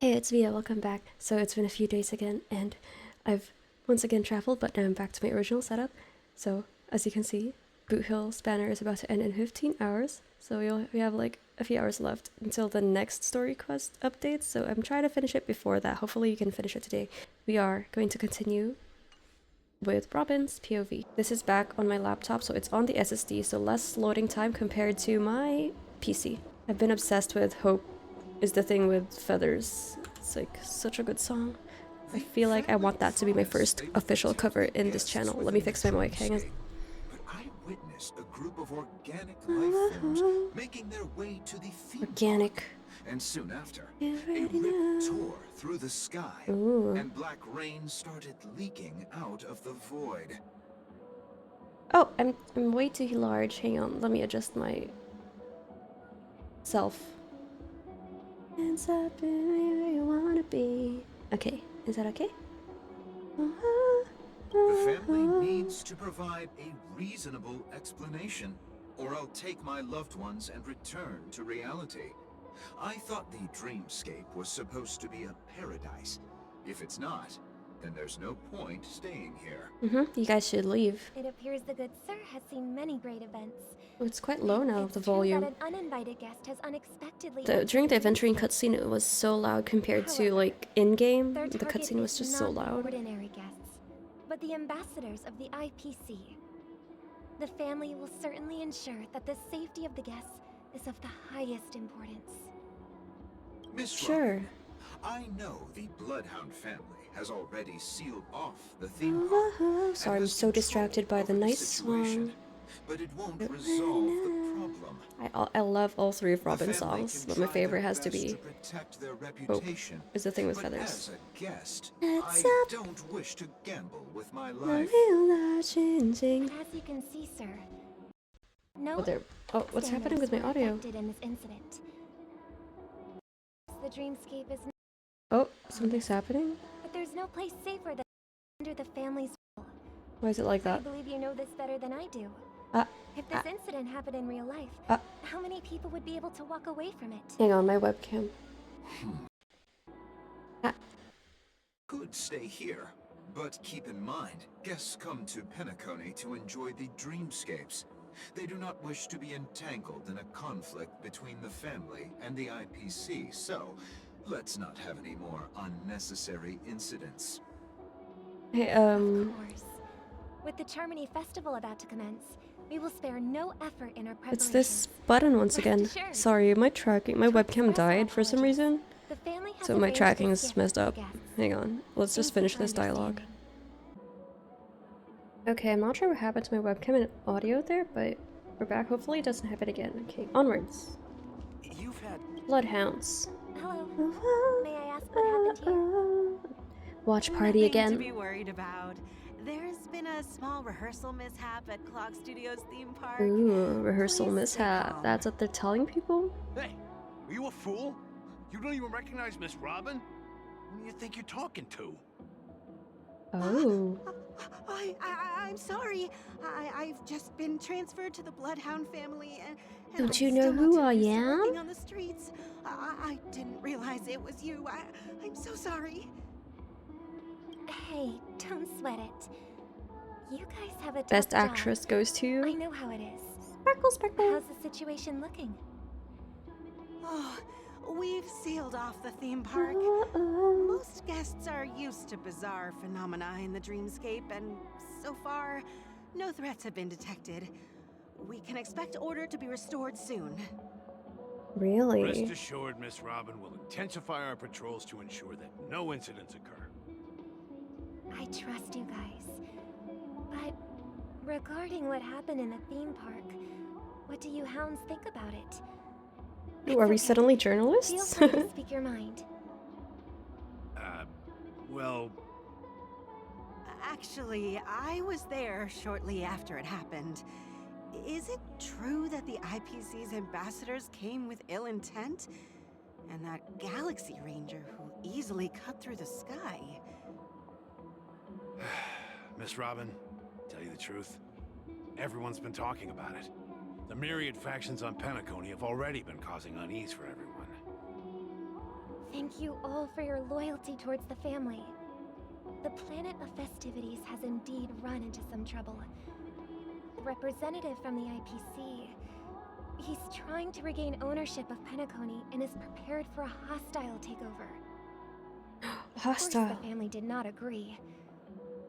Hey, it's Mia, welcome back. So it's been a few days again, and I've once again traveled, but now I'm back to my original setup. So, as you can see, Boot Hill Spanner is about to end in 15 hours, so we have like a few hours left until the next story quest updates, so I'm trying to finish it before that. Hopefully you can finish it today. We are going to continue with Robin's POV. This is back on my laptop, so it's on the SSD, so less loading time compared to my PC. I've been obsessed with Hope is the Thing with Feathers. It's like such a good song. I feel like I want that to be my first official cover in this channel. Let me fix my mic, hang on. But I witnessed a group of organic life forms making their way to the theme Organic. park. And soon after, a rip tore through the sky, and black rain started leaking out of the void. Oh, I'm way too large. Hang on, let me adjust my self. Hands up where you wanna be. Okay, is that okay? The family needs to provide a reasonable explanation, or I'll take my loved ones and return to reality. I thought the dreamscape was supposed to be a paradise. If it's not, then there's no point staying here. You guys should leave. It appears the good sir has seen many great events. Oh, it's quite low now, the volume. It's true that an uninvited guest has unexpectedly During the adventuring cutscene, it was so loud compared to like in-game. The cutscene was just so loud. Ordinary guests, but the ambassadors of the IPC. The family will certainly ensure that the safety of the guests is of the highest importance. Miss Sure. Robin, I know the Bloodhound family has already sealed off the theme park. Sorry, I'm so distracted by the nice song. But it won't resolve the problem. I love all three of Robin's songs, but my favorite has to be Hope is the Thing with Feathers. As a guest, It's I up. don't wish to gamble with my The life. wheels are changing. As you can see, sir, no Oh, there. Oh, what's happening with my audio? affected in this incident. The dreamscape is Oh, something's happening? but there's no place safer than under the family's rule. Why is it like I that? believe you know this better than I do. If this incident happened in real life, how many people would be able to walk away from it? Hang on, my webcam. Could stay here, but keep in mind, guests come to Penacony to enjoy the dreamscapes. They do not wish to be entangled in a conflict between the family and the IPC, so let's not have any more unnecessary incidents. Hey, Of course. With the Charmony Festival about to commence, we will spare no effort in our preparations. it's this button once again. Sorry, my webcam died for some reason, The family has so my arranged tracking this is gift messed for the up. guests. Hang on, let's just finish this dialogue. Okay, I'm not sure what happened to my webcam and audio there, but we're back. Hopefully it doesn't happen again. Okay, onwards. You've had Bloodhounds. Hello. May I ask what happened here? Watch party again. To be worried about. There's been a small rehearsal mishap at Clock Studios theme park. Ooh, rehearsal Please stay mishap. calm. That's what they're telling people? Hey, are you a fool? You don't even recognize Miss Robin? Who do you think you're talking to? Oh. I'm sorry. I've just been transferred to the Bloodhound family, and Don't I'm you know still who not I used to am? working on the streets. I didn't realize it was you. I'm so sorry. Hey, don't sweat it. You guys have a tough Best job. actress goes I to know how it is. Sparkle Sparkle. How's the situation looking? Oh, we've sealed off the theme park. Most guests are used to bizarre phenomena in the dreamscape, and so far, no threats have been detected. We can expect order to be restored soon. Really? Rest assured, Miss Robin will intensify our patrols to ensure that no incidents occur. I trust you guys. But regarding what happened in the theme park, what do you hounds think about it? Ooh, are we It's okay. suddenly Feel journalists? free to speak your mind. Well, Actually, I was there shortly after it happened. Is it true that the IPC's ambassadors came with ill intent? And that Galaxy Ranger who easily cut through the sky? Miss Robin, tell you the truth, everyone's been talking about it. The myriad factions on Penacony have already been causing unease for everyone. Thank thank you all for your loyalty towards the family. The planet of festivities has indeed run into some trouble. The representative from the IPC, he's trying to regain ownership of Penacony and is prepared for a hostile takeover. Of course, Hostile. the family did not agree.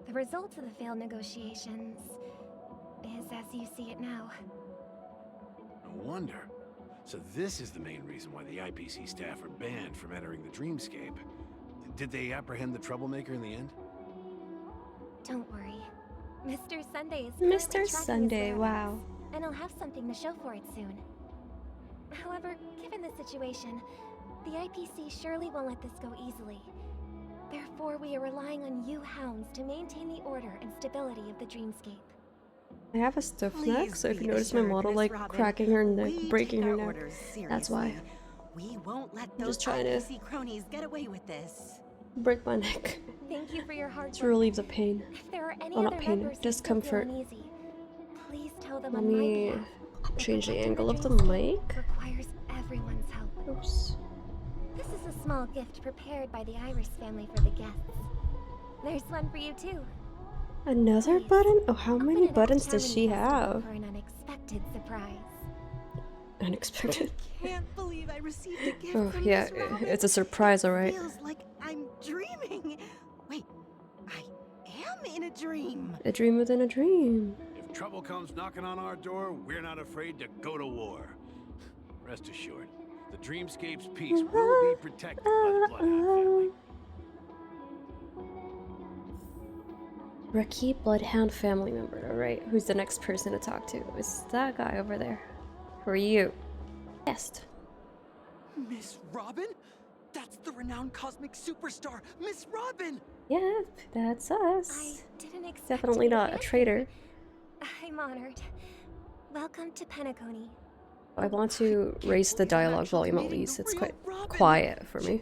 The result of the failed negotiations is as you see it now. No wonder. So this is the main reason why the IPC staff are banned from entering the Dreamscape. Did they apprehend the troublemaker in the end? Don't worry. Mr. Sunday is Mr. currently tracking his Sunday, whereabouts, wow. and he'll have something to show for it soon. However, given the situation, the IPC surely won't let this go easily. Therefore, we are relying on you hounds to maintain the order and stability of the Dreamscape. I have a stiff neck, Please so if you be notice my assured, model Miss like Robin, cracking her neck, we breaking take her our neck. orders That's why. seriously. We won't let I'm those just trying to IPC cronies get away with this. break my neck Thank you for your hard to work. relieve the pain. If there are any Oh, not other pain, members discomfort. who still feel uneasy, please tell them Let on my me behalf. change the Protecting angle of the Dreamscape mic. requires everyone's help. Oops. This is a small gift prepared by the Iris family for the guests. There's one for you too. Another Please, button? Oh, how open many it at buttons the does she Harmony Festival have? for an unexpected surprise. Unexpected. Can't believe I received a gift Oh, from yeah, Miss Robin. it's a surprise, alright. Feels like I'm dreaming. Wait, I am in a dream. A dream within a dream. If trouble comes knocking on our door, we're not afraid to go to war. Rest assured, the Dreamscape's peace will be protected by the Bloodhound family. Rookie Bloodhound family member. Alright, who's the next person to talk to? It's that guy over there. Who are you? Guest. Miss Robin? That's the renowned cosmic superstar, Miss Robin! Yep, that's I us. didn't expect Definitely you to not a answer. traitor. I'm honored. Welcome to Penacony. I want to raise the dialogue volume at least. It's quite quiet for me.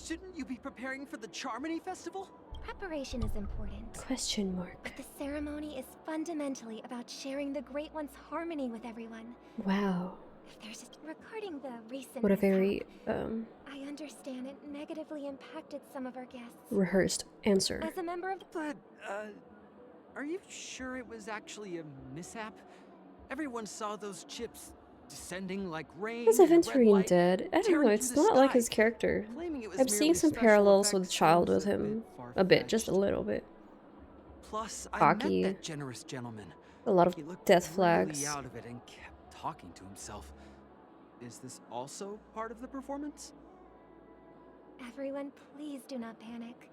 Shouldn't you be preparing for the Charmony Festival? Preparation is important, Question mark. but the ceremony is fundamentally about sharing the Great One's harmony with everyone. Wow. If there's regarding the recent What a mishap, very, I understand it negatively impacted some of our guests. rehearsed answer. As a member of the But, are you sure it was actually a mishap? Everyone saw those chips descending like rain. His in a red adventuring light, dead. I don't tearing know, through it's the not like sky. his character. Claiming it was I'm seeing merely some special parallels with effects Child seems with him. A bit, just a far-fetched. little bit. Plus, I Cocky. met that generous gentleman. A lot of He looked death really flags. out of it and kept talking to himself. Is this also part of the performance? Everyone, please do not panic.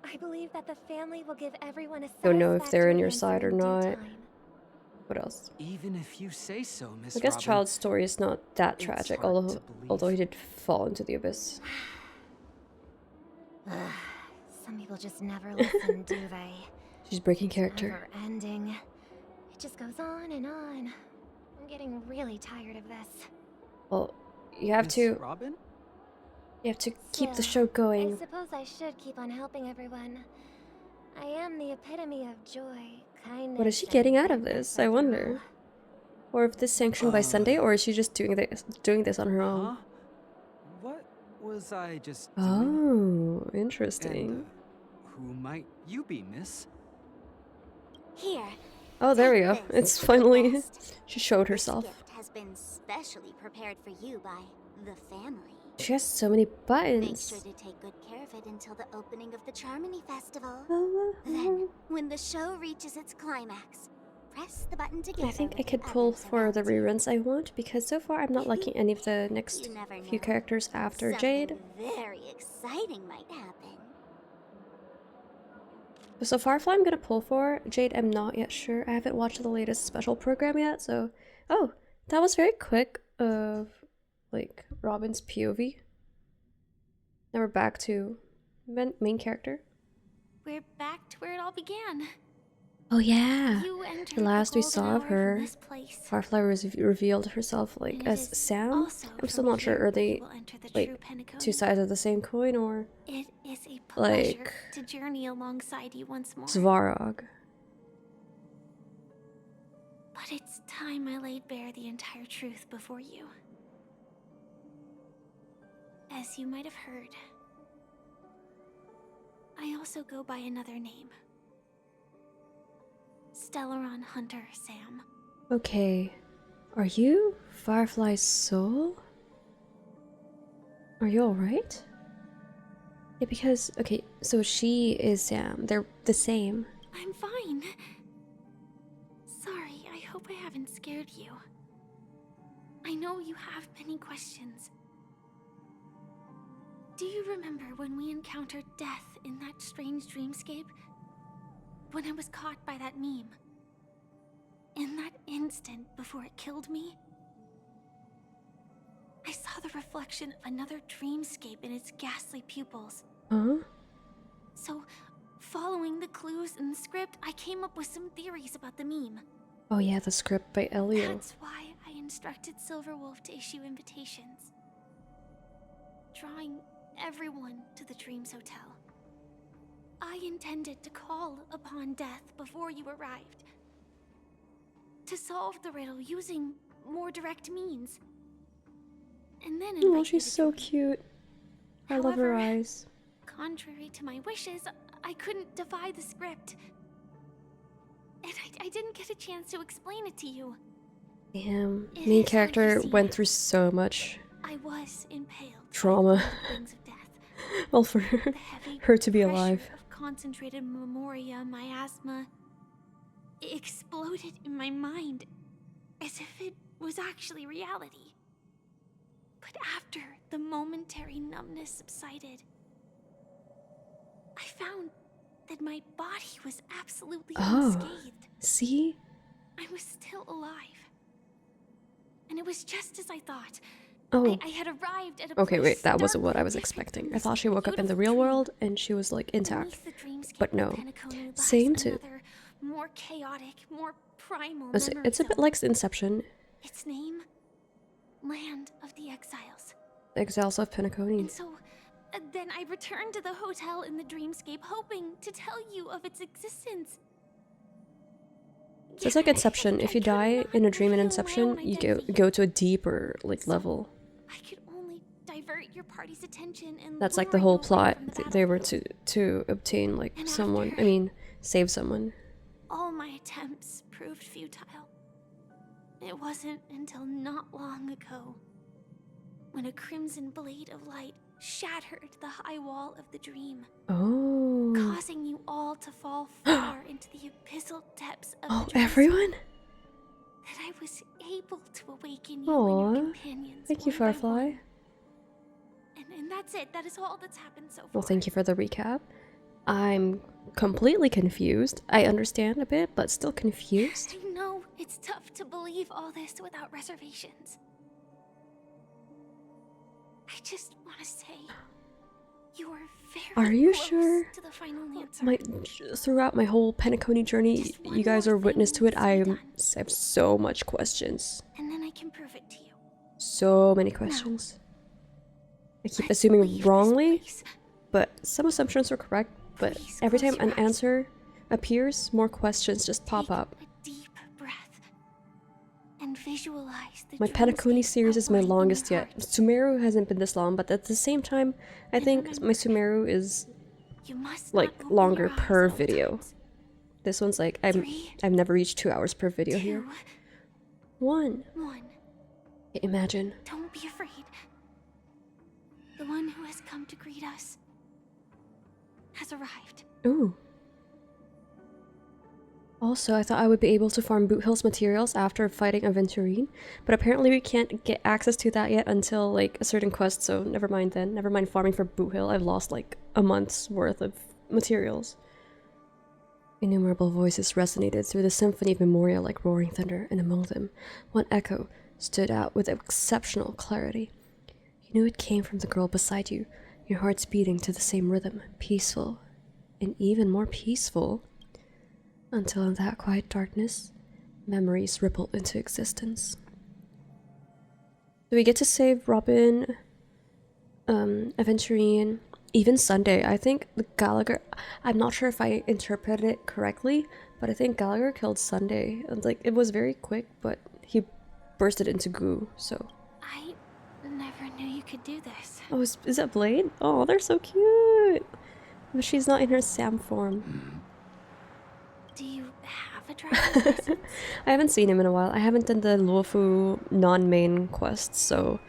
I believe that the family will give everyone a Don't know if they're on satisfactory your answer side or in due not. time. What else? Even if you say so, Miss I guess Robin. Child's story is not that It's tragic, hard to although believe. he did fall into the abyss. Some people just never listen, do they? She's breaking character. Never ending. It just goes on and on. I'm getting really tired of this. Well, you have Miss to Robin? keep the Still, show going. I suppose I should keep on helping everyone. I am the epitome of joy, kindness. What is she and getting out of goodness, this? I after wonder. all. Or if this sanctioned by Sunday, or is she just doing this on her own? Huh? What was I just doing? Oh, interesting. And, who might you be, miss? Here. Oh, there we go. take this It's for the finally guest. she showed This herself. gift has been specially prepared for you by the family. She has so many Make buttons. sure to take good care of it until the opening of the Charmony Festival. Oh, Then, when the show reaches its climax, press the button together. I think I with could the pull others for the around you. reruns I want, because so far I'm not liking any of the next You never few know. characters after Something Jade. very exciting might happen. So Firefly I'm gonna pull for. Jade I'm not yet sure. I haven't watched the latest special program yet, so... Oh, that was very quick of, like, Robin's POV. Now we're back to main character. We're back to where it all began. Oh yeah! You entered The last we golden saw of hour her, from this place, Firefly revealed herself, like, and it as is Sam? also I'm still from not sure, here are that you they, will enter the like, true Penacony. two sides of the same coin, or It is a pleasure like, to journey alongside you once more. Svarog? But it's time I laid bare the entire truth before you. As you might have heard, I also go by another name. Stellaron Hunter Sam. Okay. Are you Firefly's soul? Are you alright? Yeah, because, okay, so she is Sam. They're the same. I'm fine. Sorry, I hope I haven't scared you. I know you have many questions. Do you remember when we encountered death in that strange dreamscape? When I was caught by that meme? In that instant before it killed me? I saw the reflection of another dreamscape in its ghastly pupils. Huh? So, following the clues in the script, I came up with some theories about the meme. Oh yeah, the script by Elio. That's why I instructed Silverwolf to issue invitations, drawing everyone to the Dreams Hotel. I intended to call upon death before you arrived, to solve the riddle using more direct means, and then invite Oh, you she's to so join. cute. I love her However, eyes. Contrary to my wishes, I couldn't defy the script. And I didn't get a chance to explain it to you. Damn. It Main is character unforeseen. went through so much I was impaled by trauma. the wings of death. Well, for The heavy her to be pressure alive. of concentrated memoria miasma exploded in my mind as if it was actually reality. But after the momentary numbness subsided, I found that my body was absolutely unscathed. See? I was still alive. And it was just as I thought. Oh. I had arrived at a Okay, place wait, that wasn't what I starkly was different expecting. from I this thought she woke up in the beautiful real dream. world and she was like intact. Beneath the dreamscape But of no. Penacony lies Same to. another, more chaotic, more primal It's memory a bit zone. like Inception. Its name? Land of the Exiles. Exiles of Penacony. And so, then I returned to the hotel in the dreamscape, hoping to tell you of its existence. So it's like Inception. If you die in a dream in Inception, you go to a deeper level. I could only divert your party's attention and That's like the lure whole you away plot. from the They were battlefield. to obtain like And someone. after- I mean, save someone. All my attempts proved futile. It wasn't until not long ago when a crimson blade of light shattered the high wall of the dream, Oh. causing you all to fall far into the abyssal depths of Oh, the dream. everyone? That I was able to awaken you and Aw. your companions. Thank you, one by Firefly. one. And that's it. That is all that's happened so far. Well, thank you for the recap. I'm completely confused. I understand a bit, but still confused. I know it's tough to believe all this without reservations. I just want to say, you are very Are you close sure? to the final answer. Throughout my whole Penacony journey, Just one you guys more are witness thing to it. needs to be I done. have so much questions. And then I can prove it to you. So many questions. I keep Let's assuming leave this wrongly, place. but some assumptions are correct. But Please every close time your an eyes. answer appears, more questions just pop Take up. a deep breath and visualize the My Penacony dreamscape series is my outlined in your longest yet. heart. Sumeru hasn't been this long, but at the same time, I And think remember, my Sumeru is You must like not open longer your eyes per at all video. times. This one's like I've 3, never reached 2 hours per video here. 2, 1. 1. Imagine. Don't be afraid. The one who has come to greet us has arrived. Ooh. Also, I thought I would be able to farm Boot Hill's materials after fighting Aventurine, but apparently we can't get access to that yet until like a certain quest, so never mind then. Never mind farming for Boot Hill. I've lost like a month's worth of materials. Innumerable voices resonated through the symphony of Memoria like roaring thunder, and among them, one echo stood out with exceptional clarity. You knew it came from the girl beside you, your hearts beating to the same rhythm, peaceful, and even more peaceful, until in that quiet darkness, memories rippled into existence. So we get to save Robin, Aventurine, even Sunday. I think the Gallagher, I'm not sure if I interpreted it correctly, but I think Gallagher killed Sunday. And like, it was very quick, but he bursted into goo, so. I never knew you could do this. Oh, is that Blade? Oh, they're so cute. But she's not in her Sam form. Do you have a driver's license? I haven't seen him in a while. I haven't done the Luofu non-main quests, so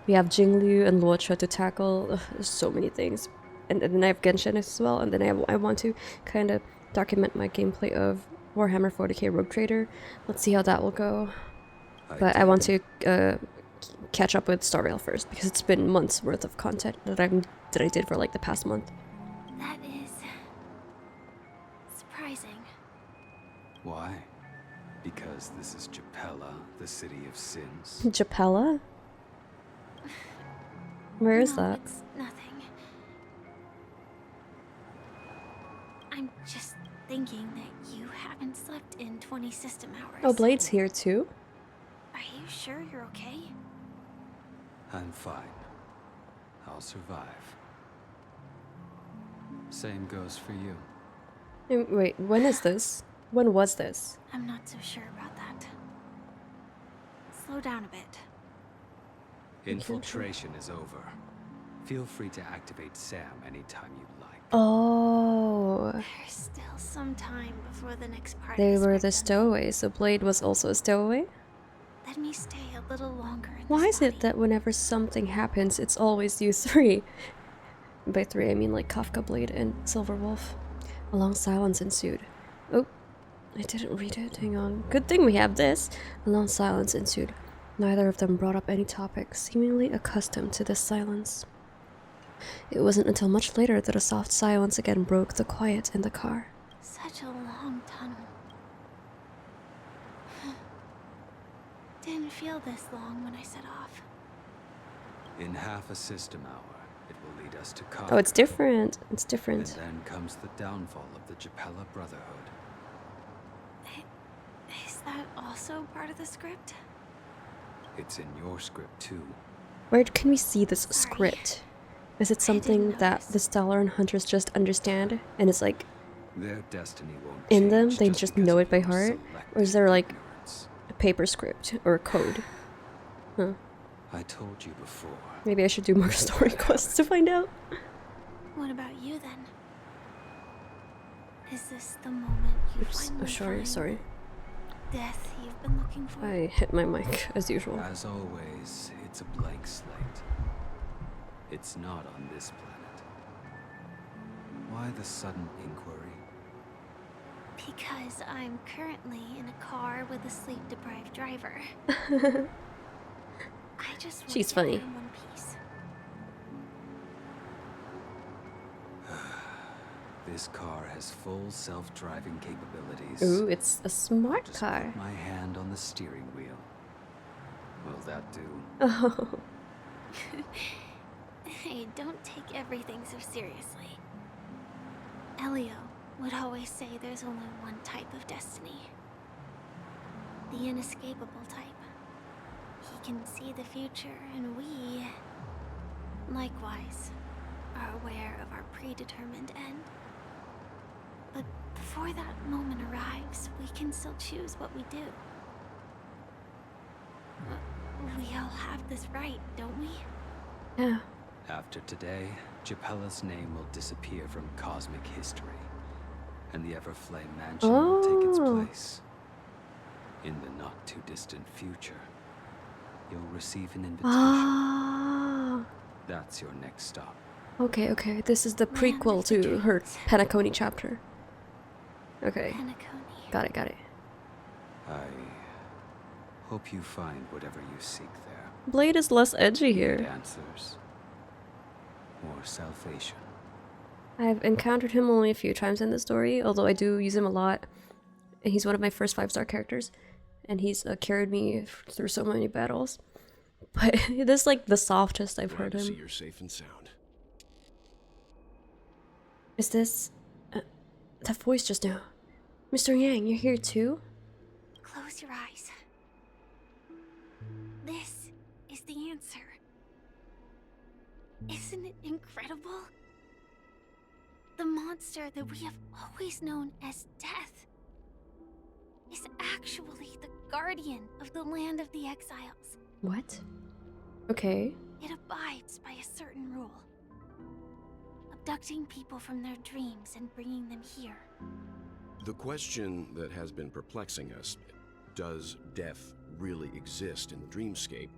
we have Jinglu and Luocha to tackle. Ugh, there's so many things. And then I have Genshin as well, and then I want to kind of document my gameplay of Warhammer 40k Rogue Trader. Let's see how that will go. But I want to catch up with Star Rail first, because it's been months worth of content that I did for like the past month. That is surprising. Why? Because this is Japella, the city of sins. Japella? Where is No, that? It's nothing. I'm just thinking that you haven't slept in 20 system hours. Oh, Blade's here too? Are you sure you're okay? I'm fine. I'll survive. Same goes for you. Wait, when is this? When was this? I'm not so sure about that. Slow down a bit. Infiltration is over. Feel free to activate SAM anytime you like. Oh, There's still some time before the next part. they of were the script. stowaways, so Blade was also a stowaway? Let me stay a little longer in Why this is it body. that whenever something happens, it's always you three? By three, I mean like Kafka, Blade, and Silverwolf. A long silence ensued. Oh, I didn't read it. Hang on. Good thing we have this. A long silence ensued. Neither of them brought up any topic, seemingly accustomed to this silence. It wasn't until much later that a soft silence again broke the quiet in the car. Such a long tunnel. Didn't feel this long when I set off. In half a system hour, it will lead us to Kafka. Oh, it's different. It's And different. then comes the downfall of the Japella Brotherhood. Is that also part of the script? It's in your script too. Where can we see this Sorry. script? Is it I something didn't that notice. the Stellar and Hunters just understand? And it's like Their destiny won't in them, change they just because know of it by your heart? Or selective is there like ignorance. a paper script or a code? Huh. I told you before. Maybe I should do more story quests to find out. What about you then? Is this the moment you Oops. finally Oh, sorry, find sorry. death you've been looking for? I hit my mic as usual. As always, it's a blank slate. It's not on this planet. Why the sudden inquiry? Because I'm currently in a car with a sleep-deprived driver. I just want She's to funny. get in one piece. This car has full self-driving capabilities. Ooh, it's a smart Just car. put my hand on the steering wheel. Will that do? Oh, Hey, don't take everything so seriously. Elio would always say there's only one type of destiny. The inescapable type. He can see the future, and we, likewise, are aware of our predetermined end. But before that moment arrives, we can still choose what we do. We all have this right, don't we? yeah. After today, Japella's name will disappear from cosmic history, and the Everflame Mansion will take its Oh. place. In the not-too-distant future, you'll receive an invitation. Ah. That's your next stop. Okay, okay. This is the Land prequel of the to her dreams. Penacony chapter. Okay, Penacony. got it, got it. I hope you find whatever you seek there. Blade is less edgy Be it here. answers or salvation. I've encountered him only a few times in the story, although I do use him a lot. And he's one of my first 5-star characters. And he's carried me through so many battles. But this is like the softest I've heard Glad to see him. you're safe and sound. Is this... that voice just now. Mr. Yang, you're here too? Close your eyes. This is the answer. Isn't it incredible? The monster that we have always known as Death is actually the guardian of the land of the exiles. What? Okay. It abides by a certain rule. Abducting people from their dreams and bringing them here. The question that has been perplexing us, does death really exist in the dreamscape,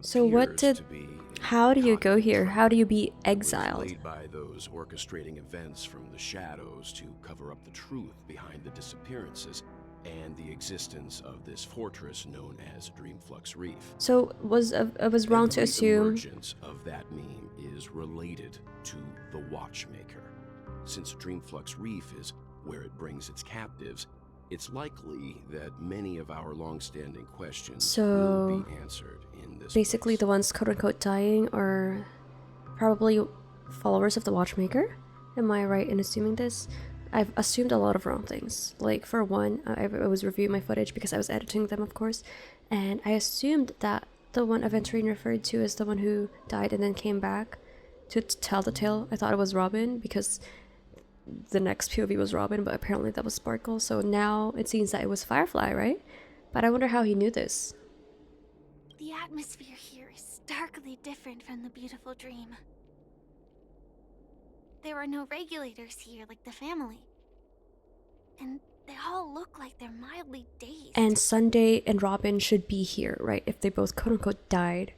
So what appears did... to be a How do you go cognitive here? trap. How do you be It was exiled? laid by those orchestrating events from the shadows to cover up the truth behind the disappearances and the existence of this fortress known as Dreamflux Reef. So I was wrong to Every assume... emergence of that meme is related to the Watchmaker. Since Dreamflux Reef is where it brings its captives, it's likely that many of our long-standing questions will be answered in this Basically, place. the ones quote-unquote dying are probably followers of the Watchmaker. Am I right in assuming this? I've assumed a lot of wrong things. Like, for one, I was reviewing my footage because I was editing them, of course, and I assumed that the one Aventurine referred to as the one who died and then came back to tell the tale. I thought it was Robin because the next POV was Robin, but apparently that was Sparkle. So now it seems that it was Firefly, right? But I wonder how he knew this. The atmosphere here is starkly different from the beautiful dream. There are no regulators here like the family. And they all look like they're mildly dazed. And Sunday and Robin should be here, right? If they both quote-unquote died.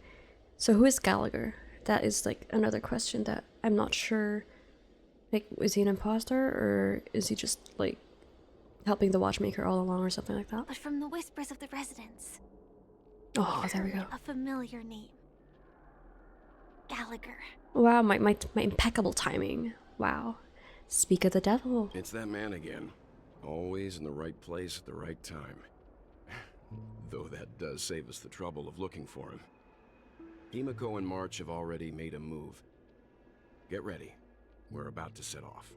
So who is Gallagher? That is like another question that I'm not sure. Like, is he an imposter or is he just like helping the Watchmaker all along or something like that? But from the whispers of the residents, Oh, there we go. a familiar name. Gallagher. Wow, my impeccable timing. Wow. Speak of the devil. It's that man again. Always in the right place at the right time. Though that does save us the trouble of looking for him. Himeko and March have already made a move. Get ready. We're about to set off.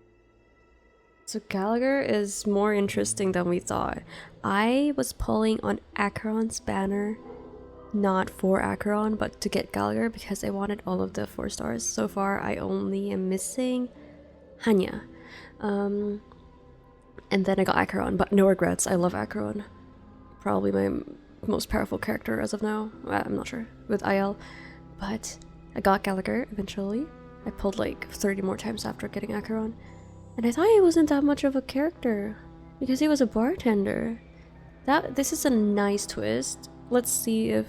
So Gallagher is more interesting than we thought. I was pulling on Acheron's banner, not for Acheron, but to get Gallagher because I wanted all of the 4 stars. So far, I only am missing Hanya. And then I got Acheron, but no regrets. I love Acheron. Probably my most powerful character as of now. I'm not sure, with IL. But I got Gallagher eventually. I pulled like 30 more times after getting Acheron. And I thought he wasn't that much of a character because he was a bartender. This is a nice twist. Let's see if...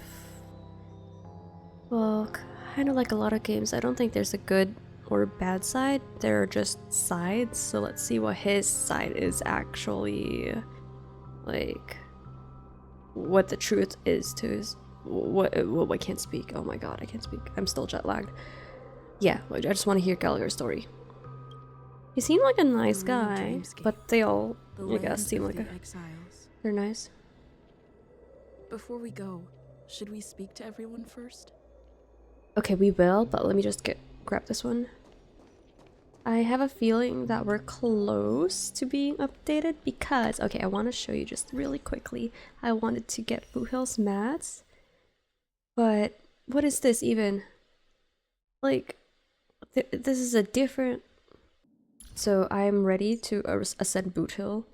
Well, kind of like a lot of games, I don't think there's a good or bad side. There are just sides. So let's see what his side is actually like. What the truth is to his... What I can't speak. Oh my god, I can't speak. I'm still jet lagged. Yeah, I just want to hear Gallagher's story. He seemed like a nice guy, but they all, I guess, seem like exiles. they're nice. Before we go, should we speak to everyone first? Okay, we will, but let me just grab this one. I have a feeling that we're close to being updated because, okay, I want to show you just really quickly. I wanted to get Boothill's mats, but what is this even? Like, this is a different... So I'm ready to ascend Boot Hill,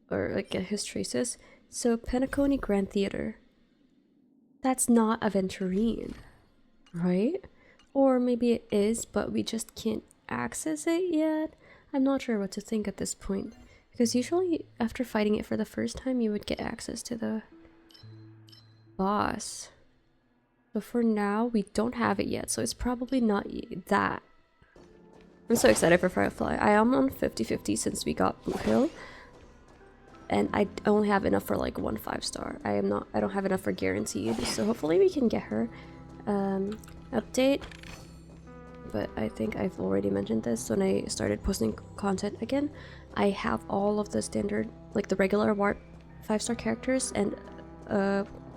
or like get his traces. So Penacony Grand Theater. That's not Aventurine, right? Or maybe it is, but we just can't access it yet. I'm not sure what to think at this point. Because usually after fighting it for the first time, you would get access to the boss. But for now, we don't have it yet, so it's probably not that. I'm so excited for Firefly. I am on 50-50 since we got Boot Hill. And I only have enough for like 1 5-star. I don't have enough for guaranteed. So hopefully we can get her. Update. But I think I've already mentioned this when I started posting content again. I have all of the standard, like the regular Warp 5-star characters and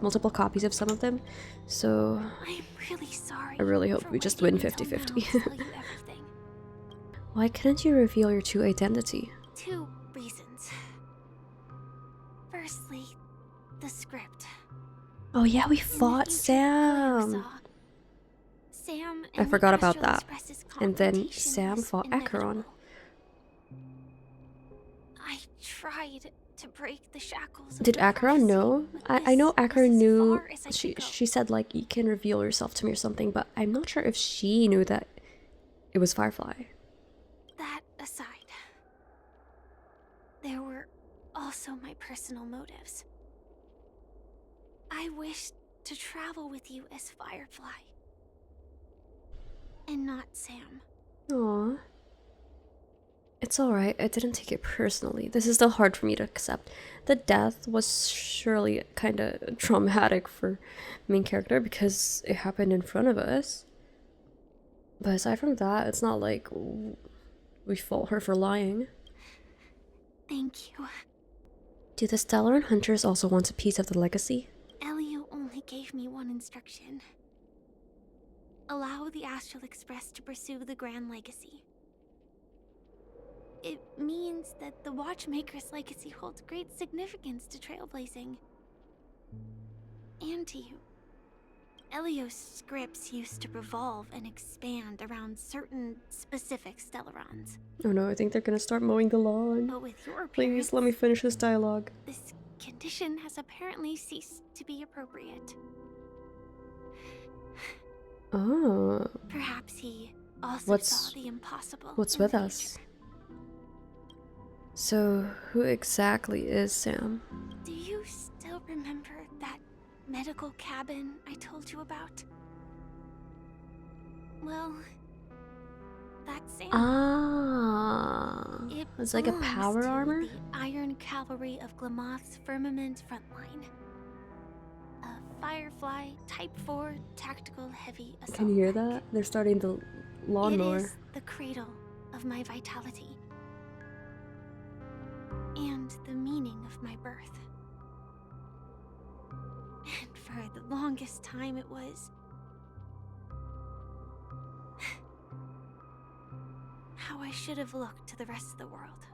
multiple copies of some of them. So I'm really sorry. I really hope we just win 50-50. Why couldn't you reveal your true identity? 2 reasons. Firstly, the script. Oh yeah, we fought Sam. I forgot about that. And then Sam fought Acheron. I tried to break the shackles. Did Acheron know? I know Acheron as knew. far as I She could go. she said like you can reveal yourself to me or something, but I'm not sure if she knew that it was Firefly. That aside, there were also my personal motives. I wished to travel with you as Firefly, and not Sam. Aww. It's alright, I didn't take it personally. This is still hard for me to accept. The death was surely kinda traumatic for main character because it happened in front of us. But aside from that, it's not like we fault her for lying. Thank you. Do the Stellar Hunters also want a piece of the legacy? Elio only gave me one instruction. Allow the Astral Express to pursue the Grand Legacy. It means that the Watchmaker's legacy holds great significance to trailblazing. And to you. Elio's scripts used to revolve and expand around certain specific Stellarons. Oh no, I think they're gonna start mowing the lawn. But with your Please, appearance, let me finish this dialogue. this condition has apparently ceased to be appropriate. Oh. Perhaps he also saw the impossible. What's in with the us? future. So, who exactly is Sam? Do you still remember that medical cabin I told you about? Well, that's Sam. Ah. It's like a belongs power to armor? The Iron Cavalry of Glamoth's Firmament Frontline. A Firefly Type 4 Tactical Heavy Assault. Can you hear that? They're starting the lawnmower. It is the cradle of my vitality. And the meaning of my birth. And for the longest time it was how I should have looked to the rest of the world.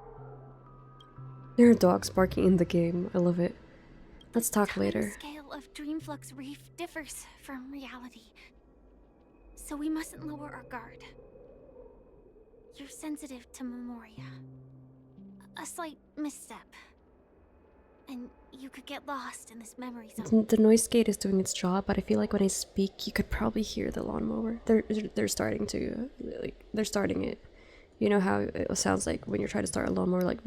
There are dogs barking in the game. I love it. Let's talk The later. scale of Dreamflux Reef differs from reality. So we mustn't lower our guard. You're sensitive to Memoria. A slight misstep. And you could get lost in this memory zone. The noise gate is doing its job, but I feel like when I speak, you could probably hear the lawnmower. They're starting to, like, they're starting it. You know how it sounds like when you're trying to start a lawnmower, like,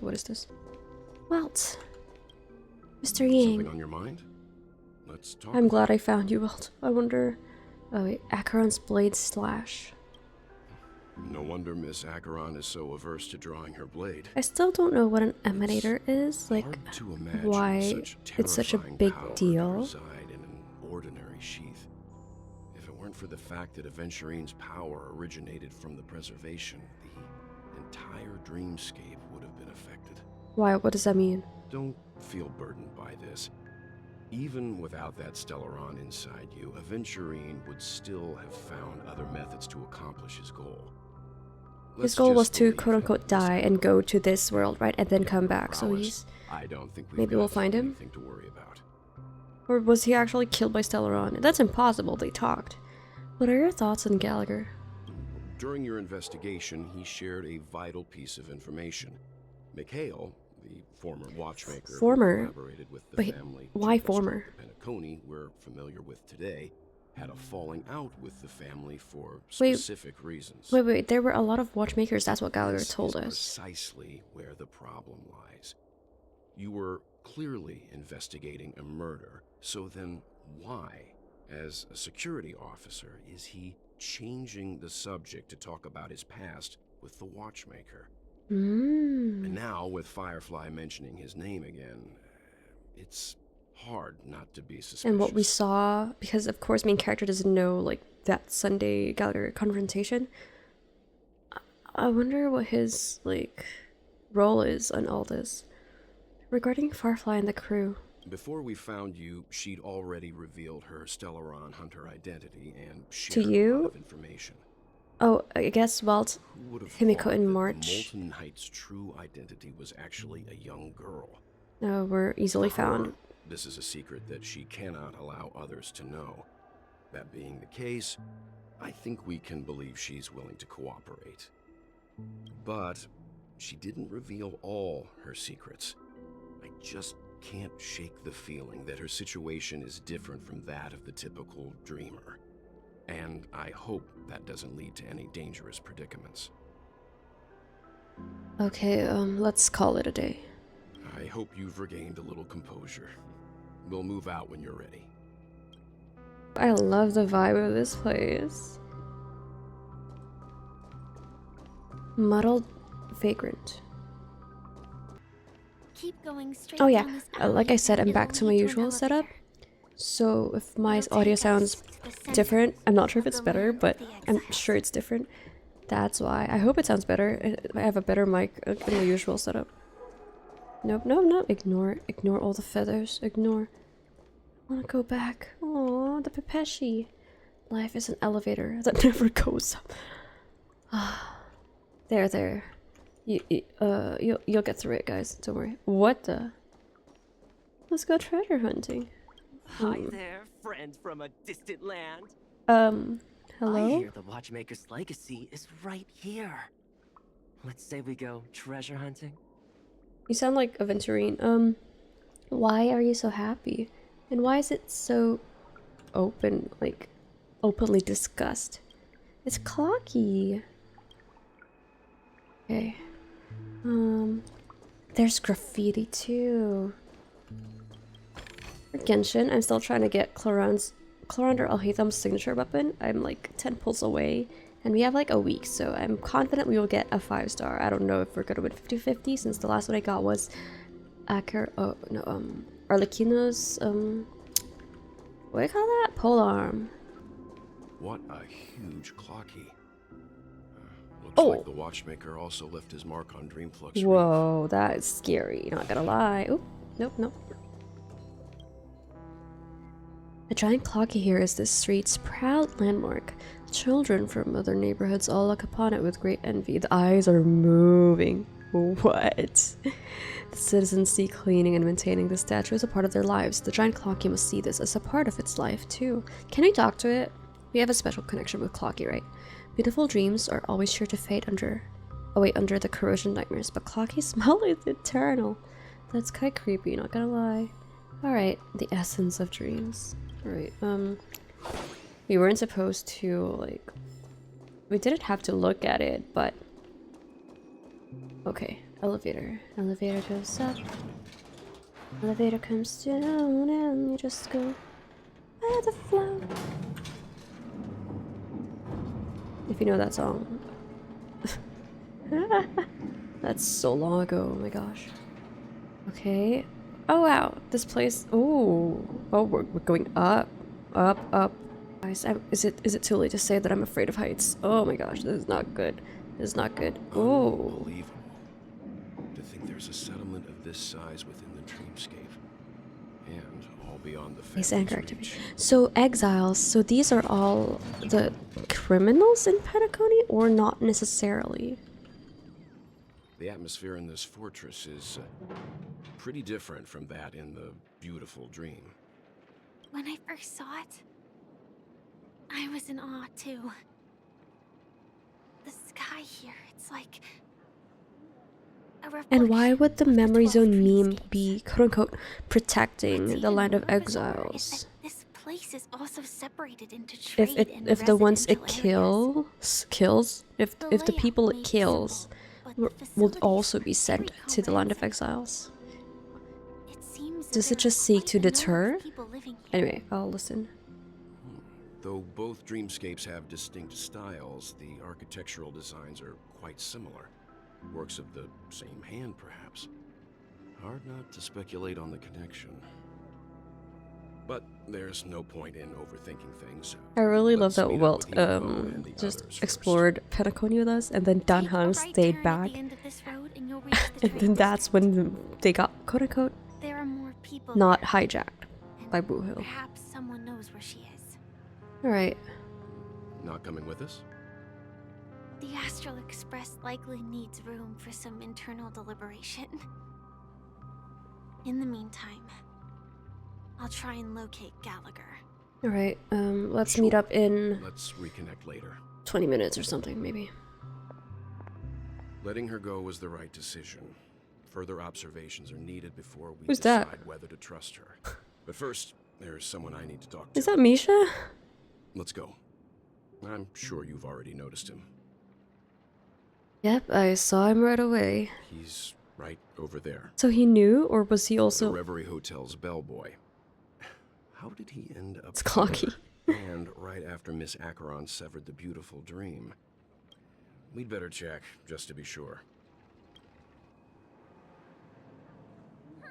what is this? Welt. Mr. Yang. Something on your mind? Let's talk. I'm glad I found you, Welt. I wonder... Oh wait, Acheron's blade slash. No wonder Miss Acheron is so averse to drawing her blade. I still don't know what an emanator is, like, Hard to imagine why it's such a terrifying big power to deal. reside in an ordinary sheath. If it weren't for the fact that Aventurine's power originated from the preservation, the entire dreamscape would have been affected. Why? What does that mean? Don't feel burdened by this. Even without that Stellaron inside you, Aventurine would still have found other methods to accomplish his goal. His goal was to quote-unquote die and go to this world, right? And then come back, so he's... I don't think Maybe we'll find him? anything to worry about. Or was he actually killed by Stellaron? That's impossible, they talked. What are your thoughts on Gallagher? During your investigation, he shared a vital piece of information. Mikhail, the former watchmaker Former? who collaborated with the But family why to former? construct the Penacony we're familiar with today, had a falling out with the family for Wait. specific reasons. Wait, there were a lot of watchmakers, that's what Gallagher This told is us. precisely where the problem lies. You were clearly investigating a murder, so then why, as a security officer, is he changing the subject to talk about his past with the watchmaker? And now, with Firefly mentioning his name again, it's hard not to be suspicious. And what we saw, because of course main character doesn't know, like, that Sunday Gallagher confrontation. I wonder what his, like, role is on all this. Regarding Firefly and the crew. Before we found you, she'd already revealed her Stellaron Hunter identity and To shared a you? lot of information. Oh, I guess Welt, Who would have Himeko thought and that March. Molten Knight's true identity was actually a young girl? were easily For her, found. This is a secret that she cannot allow others to know. That being the case, I think we can believe she's willing to cooperate. But She didn't reveal all her secrets. I just can't shake the feeling that her situation is different from that of the typical dreamer. And I hope that doesn't lead to any dangerous predicaments. Okay, let's call it a day. I hope you've regained a little composure. We'll move out when you're ready. I love the vibe of this place. Muddled vagrant. Keep going straight Oh yeah, down this like I said, I'm alley, back it'll to my lead an usual setup. elevator. So if my It'll audio take us sounds to the center different, I'm not sure if of it's the better, land of but the I'm exiles. sure it's different. That's why. I hope it sounds better. I have a better mic in the usual setup. Nope, nope, nope. Ignore all the feathers. Ignore. I want to go back. Oh, the Pepeshi. Life is an elevator that never goes up. There. You'll get through it, guys. Don't worry. What the? Let's go treasure hunting. Hi there, friends from a distant land. Hello? I hear the Watchmaker's legacy is right here. Let's say we go treasure hunting. You sound like a Venturine. Why are you so happy? And why is it so open, like, openly discussed? It's clocky. Okay. There's graffiti too. For Genshin, I'm still trying to get Clorander Alhatham's signature weapon. I'm like 10 pulls away, and we have like a week, so I'm confident we will get a 5-star. I don't know if we're gonna win 50-50 since the last one I got was Arlecchino's what do you call that? Polearm. What a huge clocky. Looks like the watchmaker also left his mark on Dreamflux Reef. Whoa, that is scary, not gonna lie. Oop, nope. The giant clocky here is this street's proud landmark. Children from other neighborhoods all look upon it with great envy. The eyes are moving. What? The citizens see cleaning and maintaining the statue as a part of their lives. The giant clocky must see this as a part of its life too. Can we talk to it? We have a special connection with clocky, right? Beautiful dreams are always sure to fade under the corrosion nightmares, but clocky's smell is eternal. That's kind of creepy, not gonna lie. Alright, the essence of dreams. Alright, we weren't supposed to, like, we didn't have to look at it, but okay. Elevator goes up, elevator comes down, and you just go by the flow. If you know that song. That's so long ago, oh my gosh. Okay. Oh wow, this place, oh, we're going up. Guys, is it too late to say that I'm afraid of heights? Oh my gosh, this is not good. This is not good. Oh. Unbelievable. To think there's a settlement of this size within the dreamscape. And all beyond the Nice family's anchor reach. activity. So exiles, so these are all the criminals in Penacony, or not necessarily? The atmosphere in this fortress is pretty different from that in the beautiful dream. When I first saw it, I was in awe too. The sky here, it's like a And why reflection would the of the memory 12 zone meme dreamscapes. be quote-unquote protecting What's the even land of more bizarre exiles? is that this place is also separated into trade and If the ones it residential areas. kills, if the layout people it may be kills simple, but the will facilities also be are sent very to the land of comprehensive. exiles. It seems that Does it there just are seek quite to a number of deter? people living here. Anyway, I'll listen. Though both dreamscapes have distinct styles, the architectural designs are quite similar. Works of the same hand, perhaps. Hard not to speculate on the connection. But there's no point in overthinking things. I really love Let's that meet up Welt with Himeko and the just others first. explored Penacony with us, and then Take a Danhang right stayed turn at back, the end of this road and you'll reach the and train then that's station. when they got quote-unquote There are more people not there, hijacked and by Blue Hill. perhaps someone knows where she is. Alright. Not coming with us? The Astral Express likely needs room for some internal deliberation. In the meantime, I'll try and locate Gallagher. Alright, let's meet up in Let's reconnect later. 20 minutes or something, maybe. Letting her go was the right decision. Further observations are needed before we Who's decide that? whether to trust her. But first, there's someone I need to talk to. Is that Misha? Let's go. I'm sure you've already noticed him. Yep, I saw him right away. He's right over there. So he knew, or was he The also... Reverie Hotel's bellboy. How did he end up It's cocky. here? And right after Miss Acheron severed the beautiful dream. We'd better check, just to be sure.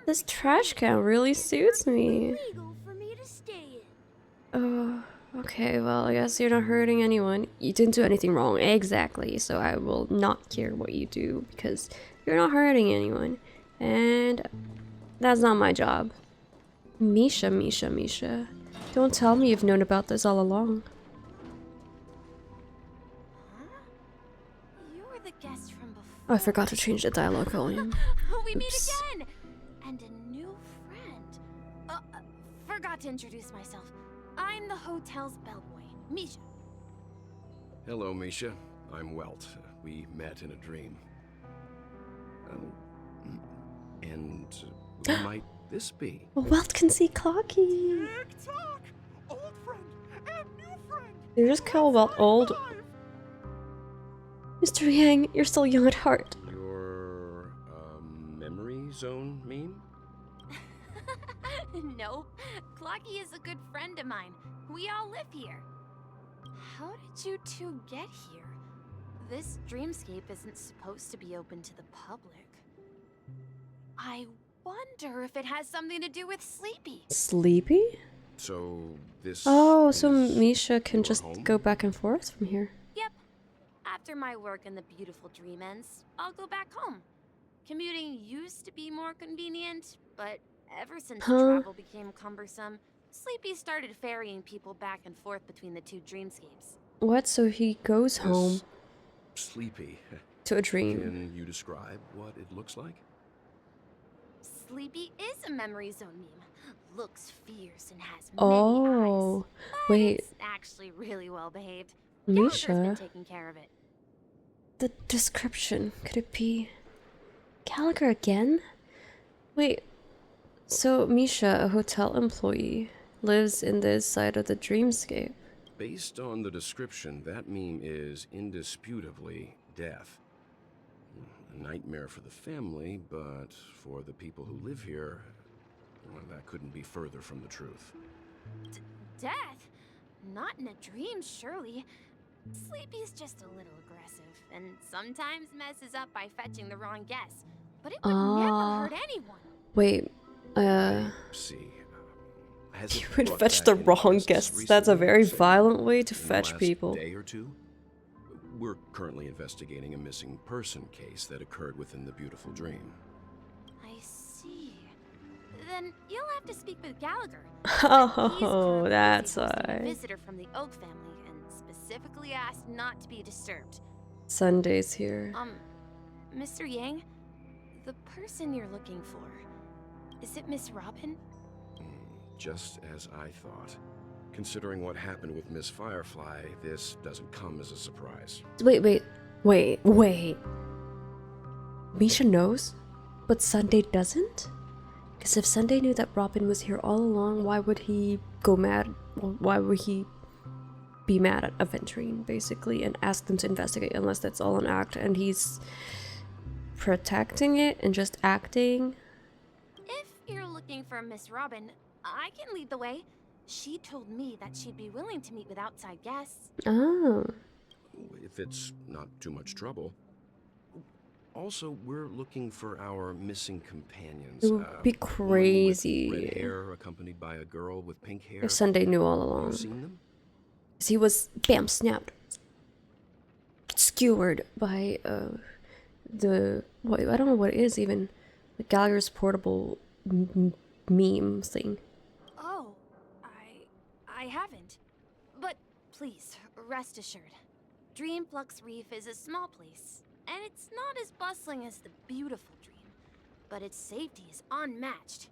This trash can really suits me. Legal for me to stay in. Oh, okay, well, I guess you're not hurting anyone. You didn't do anything wrong, exactly, so I will not care what you do, because you're not hurting anyone. And that's not my job. Misha. Don't tell me you've known about this all along. You're the guest from before. Oh, I forgot to change the dialogue volume. We meet Oops. again! And a new friend. Forgot to introduce myself. I'm the hotel's bellboy, Misha. Hello, Misha. I'm Welt. We met in a dream. And who might this be? Welt can see Clocky. Talk, old friend and new friend. They just call Welt old. Mr. Yang, you're still young at heart. Your, memory zone meme? Nope. Clocky is a good friend of mine. We all live here. How did you two get here? This dreamscape isn't supposed to be open to the public. I wonder if it has something to do with Sleepy. Sleepy? So, this Oh, so is Misha can your just home? go back and forth from here. Yep. After my work in the beautiful dream ends, I'll go back home. Commuting used to be more convenient, but ever since travel became cumbersome, Sleepy started ferrying people back and forth between the two dreamscapes. What? So he goes home Sleepy. to a dream. Can you describe what it looks like? Sleepy is a memory zone meme. Looks fierce and has many Oh, eyes. But wait. it's actually really well behaved. Gallagher's been Misha? taking care of it. The description. Could it be Gallagher again? Wait. So Misha, a hotel employee, lives in this side of the dreamscape. Based on the description, that meme is indisputably death. A nightmare for the family, but for the people who live here, well, that couldn't be further from the truth. Death? Not in a dream, surely. Sleepy's just a little aggressive, and sometimes messes up by fetching the wrong guess. But it would never hurt anyone. Wait, See. you would fetch the wrong guests. That's a very violent way to fetch people. Day or two? We're currently investigating a missing person case that occurred within the beautiful dream. I see. Then you'll have to speak with Gallagher. Oh, that's A why. visitor from the Oak family and specifically asked not to be disturbed. Sunday's here. Mr. Yang, the person you're looking for, is it Miss Robin? Just as I thought. Considering what happened with Miss Firefly, this doesn't come as a surprise. Wait. Misha knows, but Sunday doesn't? Because if Sunday knew that Robin was here all along, why would he go mad? Well, why would he be mad at Aventurine, basically, and ask them to investigate, unless that's all an act and he's protecting it and just acting? If you're looking for Miss Robin, I can lead the way. She told me that she'd be willing to meet with outside guests. Oh. If it's not too much trouble. Also, we're looking for our missing companions. It would be one with crazy red hair, accompanied by a girl with pink hair. if Sunday knew all along. You've seen them? He was, bam, snapped, skewered by I don't know what it is even, the Gallagher's portable meme thing. Oh, I haven't. But please, rest assured. Dreamflux Reef is a small place, and it's not as bustling as the beautiful dream, but its safety is unmatched.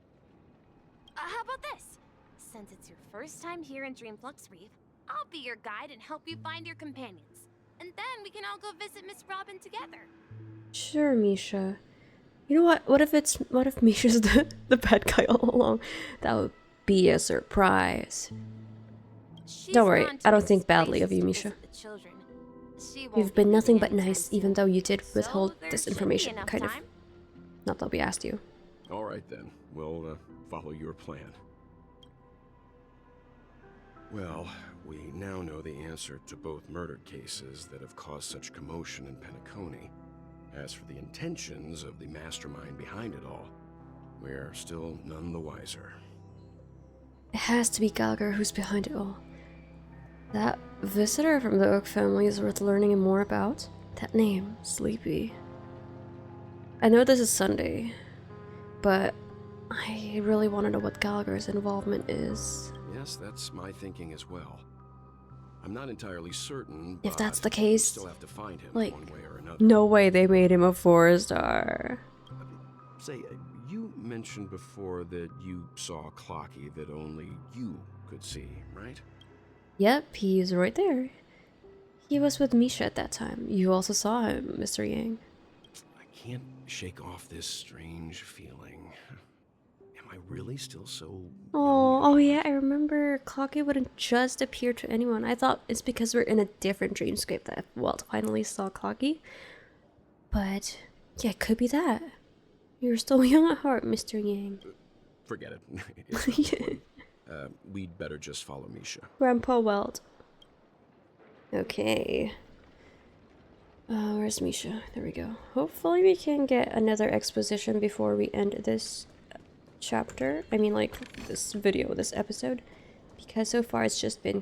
How about this? Since it's your first time here in Dreamflux Reef, I'll be your guide and help you find your companions. And then we can all go visit Miss Robin together. Sure, Misha. You know what? What if Misha's the bad guy all along? That would be a surprise. Don't worry, I don't think badly of you, Misha. You've been nothing but nice, even though you did withhold this information, kind of. Not that we asked you. All right then, we'll follow your plan. Well, we now know the answer to both murder cases that have caused such commotion in Penacony. As for the intentions of the mastermind behind it all, we're still none the wiser. It has to be Gallagher who's behind it all. That visitor from the Oak family is worth learning more about. That name, Sleepy. I know this is Sunday, but I really want to know what Gallagher's involvement is. Yes, that's my thinking as well. I'm not entirely certain, If but that's the we case, still have to find him like, one way or another. no way they made him a 4-star. Say, you mentioned before that you saw Clocky that only you could see, right? Yep, he's right there. He was with Misha at that time. You also saw him, Mr. Yang. I can't shake off this strange feeling. Am I really still so... Oh yeah, I remember Clocky wouldn't just appear to anyone. I thought it's because we're in a different dreamscape that Welt finally saw Clocky. But, yeah, it could be that. You're still young at heart, Mr. Yang. Forget it. It's not important. We'd better just follow Misha. Grandpa Welt. Okay. Where's Misha? There we go. Hopefully we can get another exposition before we end this chapter. I mean, like, this video, this episode. Because so far it's just been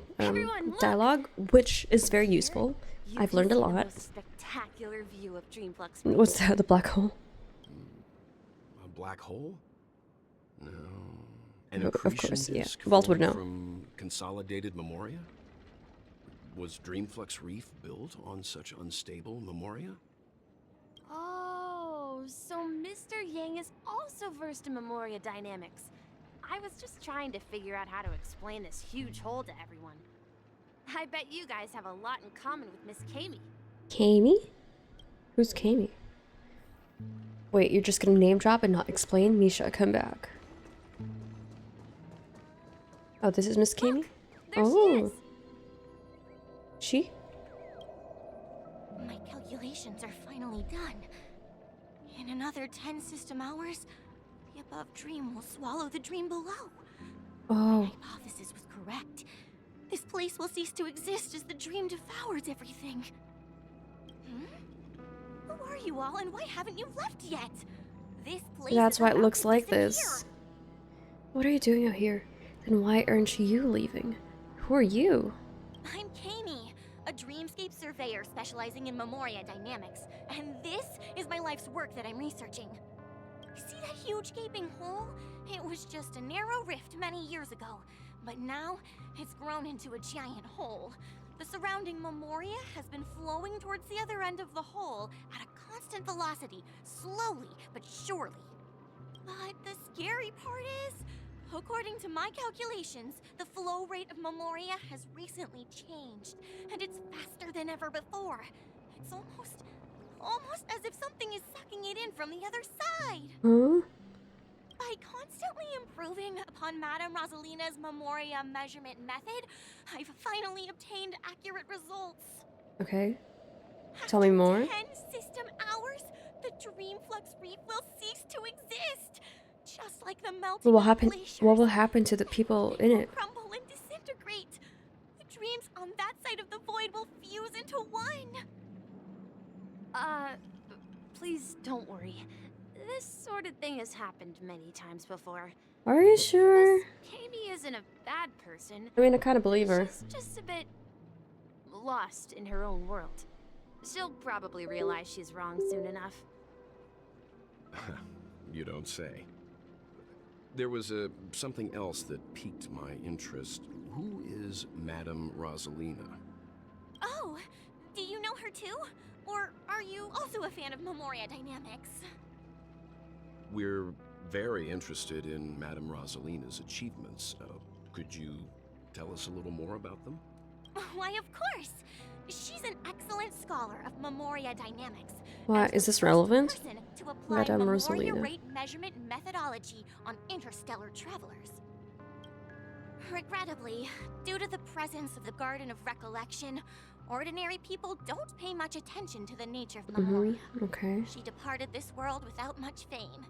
dialogue, which is very useful. I've learned a lot. Spectacular view of Dreamflux. What's that? The black hole? A black hole? No. An Of accretion course, yeah. disk Walt would formed know. From consolidated memoria? Was Dreamflux Reef built on such unstable memoria? Oh, so Mr. Yang is also versed in Memoria dynamics. I was just trying to figure out how to explain this huge hole to everyone. I bet you guys have a lot in common with Miss Kami. Kami? Who's Kami? Wait, you're just gonna name drop and not explain? Misha, come back. Oh, this is Miss Kami? There she is. She? My calculations are finally done. In another 10 system hours, the above dream will swallow the dream below. Oh. My hypothesis was correct. This place will cease to exist as the dream devours everything. Who are you all, and why haven't you left yet? This place That's is why it about looks to like disappear. this. What are you doing out here? And why aren't you leaving? Who are you? I'm Kami, a dreamscape surveyor specializing in Memoria dynamics, and this is my life's work that I'm researching. See that huge gaping hole? It was just a narrow rift many years ago, but now it's grown into a giant hole. The surrounding Memoria has been flowing towards the other end of the hole at a constant velocity, slowly but surely. But the scary part is, according to my calculations, the flow rate of Memoria has recently changed, and it's faster than ever before. It's almost as if something is sucking it in from the other side. Huh? By constantly improving upon Madame Rosalina's Memoria measurement method, I've finally obtained accurate results. Okay. Tell me more. 10 system hours, the Dreamflux Reef will cease to exist. Just like the melting What will happen to the people in it? Crumble and disintegrate. The dreams on that side of the void will fuse into one. Please don't worry. This sort of thing has happened many times before. Are you sure? Kami isn't a bad person. I mean, I kind of believe her. She's just a bit lost in her own world. She'll probably realize she's wrong soon enough. You don't say. There was something else that piqued my interest. Who is Madame Rosalina? Oh, do you know her too? Or are you also a fan of Memoria dynamics? We're very interested in Madame Rosalina's achievements. Could you tell us a little more about them? Why, of course. She's an excellent scholar of Memoria dynamics. Why and is the this first relevant? person to apply Madame Memoria Rosalina. rate measurement methodology on interstellar travelers. Regrettably, due to the presence of the Garden of Recollection, ordinary people don't pay much attention to the nature of Memoria. Okay. She departed this world without much fame,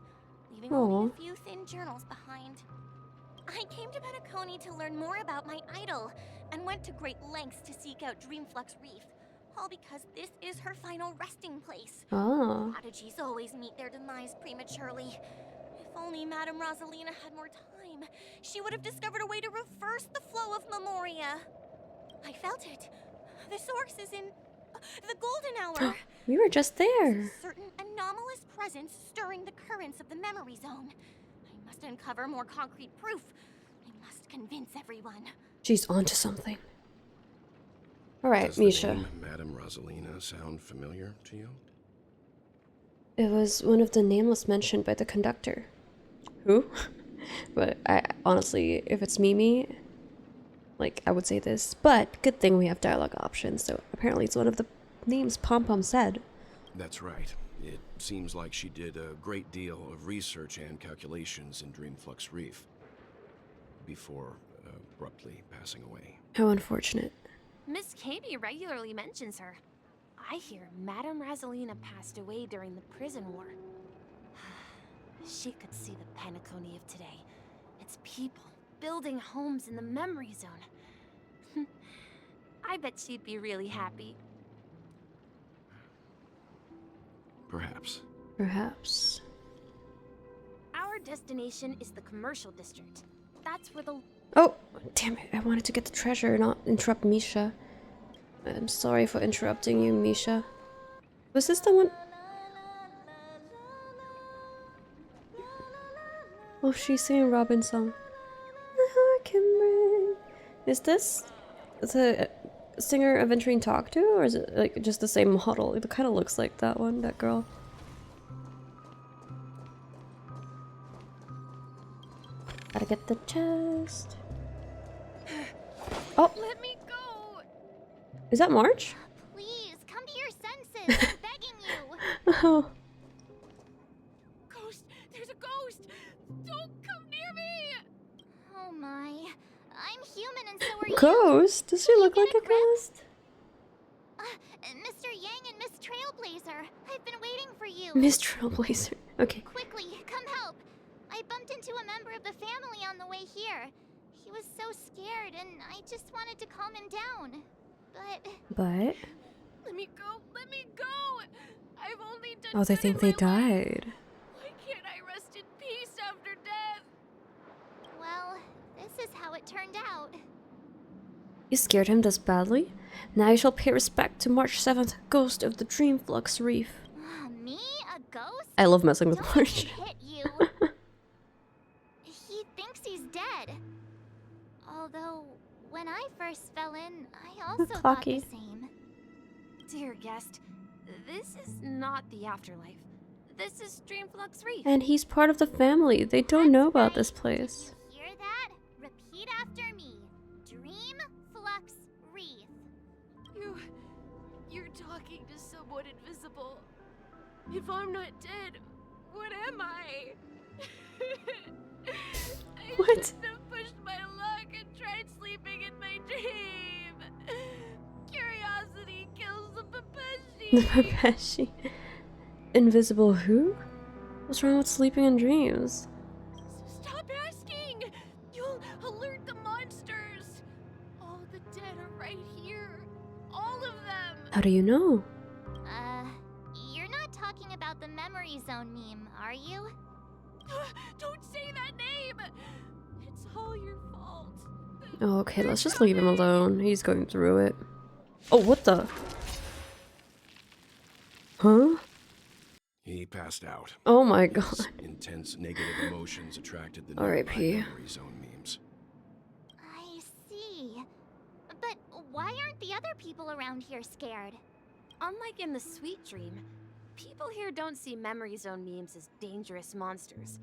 leaving Aw. only a few thin journals behind. I came to Penacony to learn more about my idol, and went to great lengths to seek out Dreamflux Reef, all because this is her final resting place. Ah. Prodigies always meet their demise prematurely. If only Madame Rosalina had more time, she would have discovered a way to reverse the flow of Memoria. I felt it. The source is in the golden hour. We were just there. A certain anomalous presence stirring the currents of the memory zone. I must uncover more concrete proof. I must convince everyone. She's onto something. Alright, Does Misha. the name Madame Rosalina sound familiar to you? It was one of the nameless mentioned by the conductor. Who? But I honestly, if it's Mimi, like, I would say this. But good thing we have dialogue options, so apparently it's one of the names Pom Pom said. That's right. It seems like she did a great deal of research and calculations in Dreamflux Reef before abruptly passing away. How unfortunate. Miss Katie regularly mentions her. I hear Madame Rosalina passed away during the prison war. She could see the Penacony of today. Its people building homes in the memory zone. I bet she'd be really happy. Perhaps. Perhaps. Our destination is the commercial district. That's where the... Oh, damn it. I wanted to get the treasure, not interrupt Misha. I'm sorry for interrupting you, Misha. Was this the one? Oh, she's singing Robin's song. My heart can break. Is this the singer Aventurine talk to, or is it like just the same model? It kind of looks like that one, that girl. Gotta get the chest. Oh, Let me go! is that March? Please, come to your senses. I'm begging you. Oh, Ghost! There's a ghost! Don't come near me! Oh my. I'm human and so are you. ghost? Does she look like a ghost? Mr. Yang and Miss Trailblazer, I've been waiting for you. Miss Trailblazer. Okay. Quickly, come help. I bumped into a member of the family on the way here. He was so scared and I just wanted to calm him down. But Let me go! Let me go! I've only done oh, they good think in they my life. died. Why can't I rest in peace after death? well, this is how it turned out. You scared him this badly? Now you shall pay respect to March 7th, ghost of the Dreamflux Reef. Me? A ghost? I love messing with Don't March. let me hit you. He thinks he's dead. Although, when I first fell in, I also thought the Clocky. same. Dear guest, this is not the afterlife. This is Dreamflux Reef. And he's part of the family. They don't know about this place. Hear that? Repeat after me. Dreamflux Reef. You're talking to someone invisible. If I'm not dead, what am I? I What? shouldn't have pushed my luck and tried sleeping in my dream. Curiosity kills the The Papeshi. Papeshi. Invisible who? What's wrong with sleeping in dreams? Stop asking! You'll alert the monsters. All the dead are right here. All of them. How do you know? You're not talking about the memory zone meme, are you? Don't say that name. It's all your fault. Oh, okay, let's just leave him alone. He's going through it. Oh, what the? Huh? He passed out. Oh my His god. intense negative emotions attracted the R.I.P. nearby memory zone memes. I see. But why aren't the other people around here scared? Unlike in the Sweet Dream, people here don't see memory zone memes as dangerous monsters.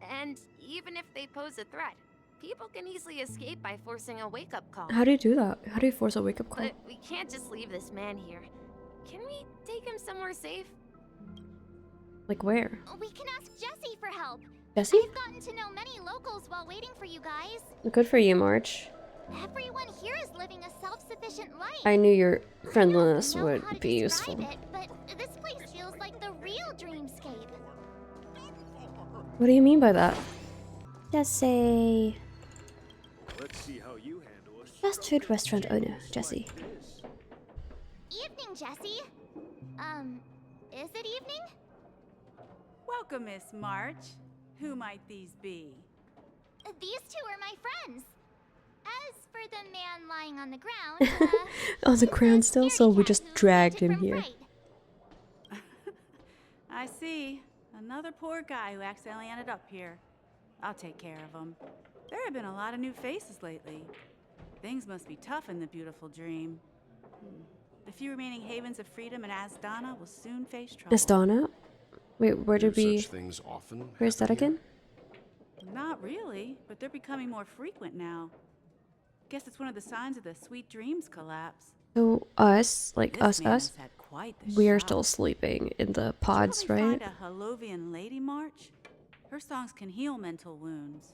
And even if they pose a threat, People can easily escape by forcing a wake-up call. How do you do that? How do you force a wake-up call? But we can't just leave this man here. Can we take him somewhere safe? Like where? We can ask Jessie for help. Jessie? I've gotten to know many locals while waiting for you guys. Good for you, March. Everyone here is living a self-sufficient life. I knew your friendliness I don't know would how to be describe useful. it, but this place feels like the real dreamscape. What do you mean by that? Jessie. Let's see how you handle it. Fast food restaurant owner, Jessie. Evening, Jessie. Is it evening? Welcome, Miss March. Who might these be? These two are my friends. As for the man lying on the ground, On the ground still, so we just dragged him here. I see. Another poor guy who accidentally ended up here. I'll take care of him. There have been a lot of new faces lately. Things must be tough in the beautiful dream. The few remaining havens of freedom in Asdana will soon face trouble. Asdana? Wait, where did we... Such things often Where's that happen again? Not really, but they're becoming more frequent now. Guess it's one of the signs of the Sweet Dreams collapse. So us, like This man us, has had quite the we are shout. still sleeping in the pods, Did you right? find a Halovian lady, March? Her songs can heal mental wounds.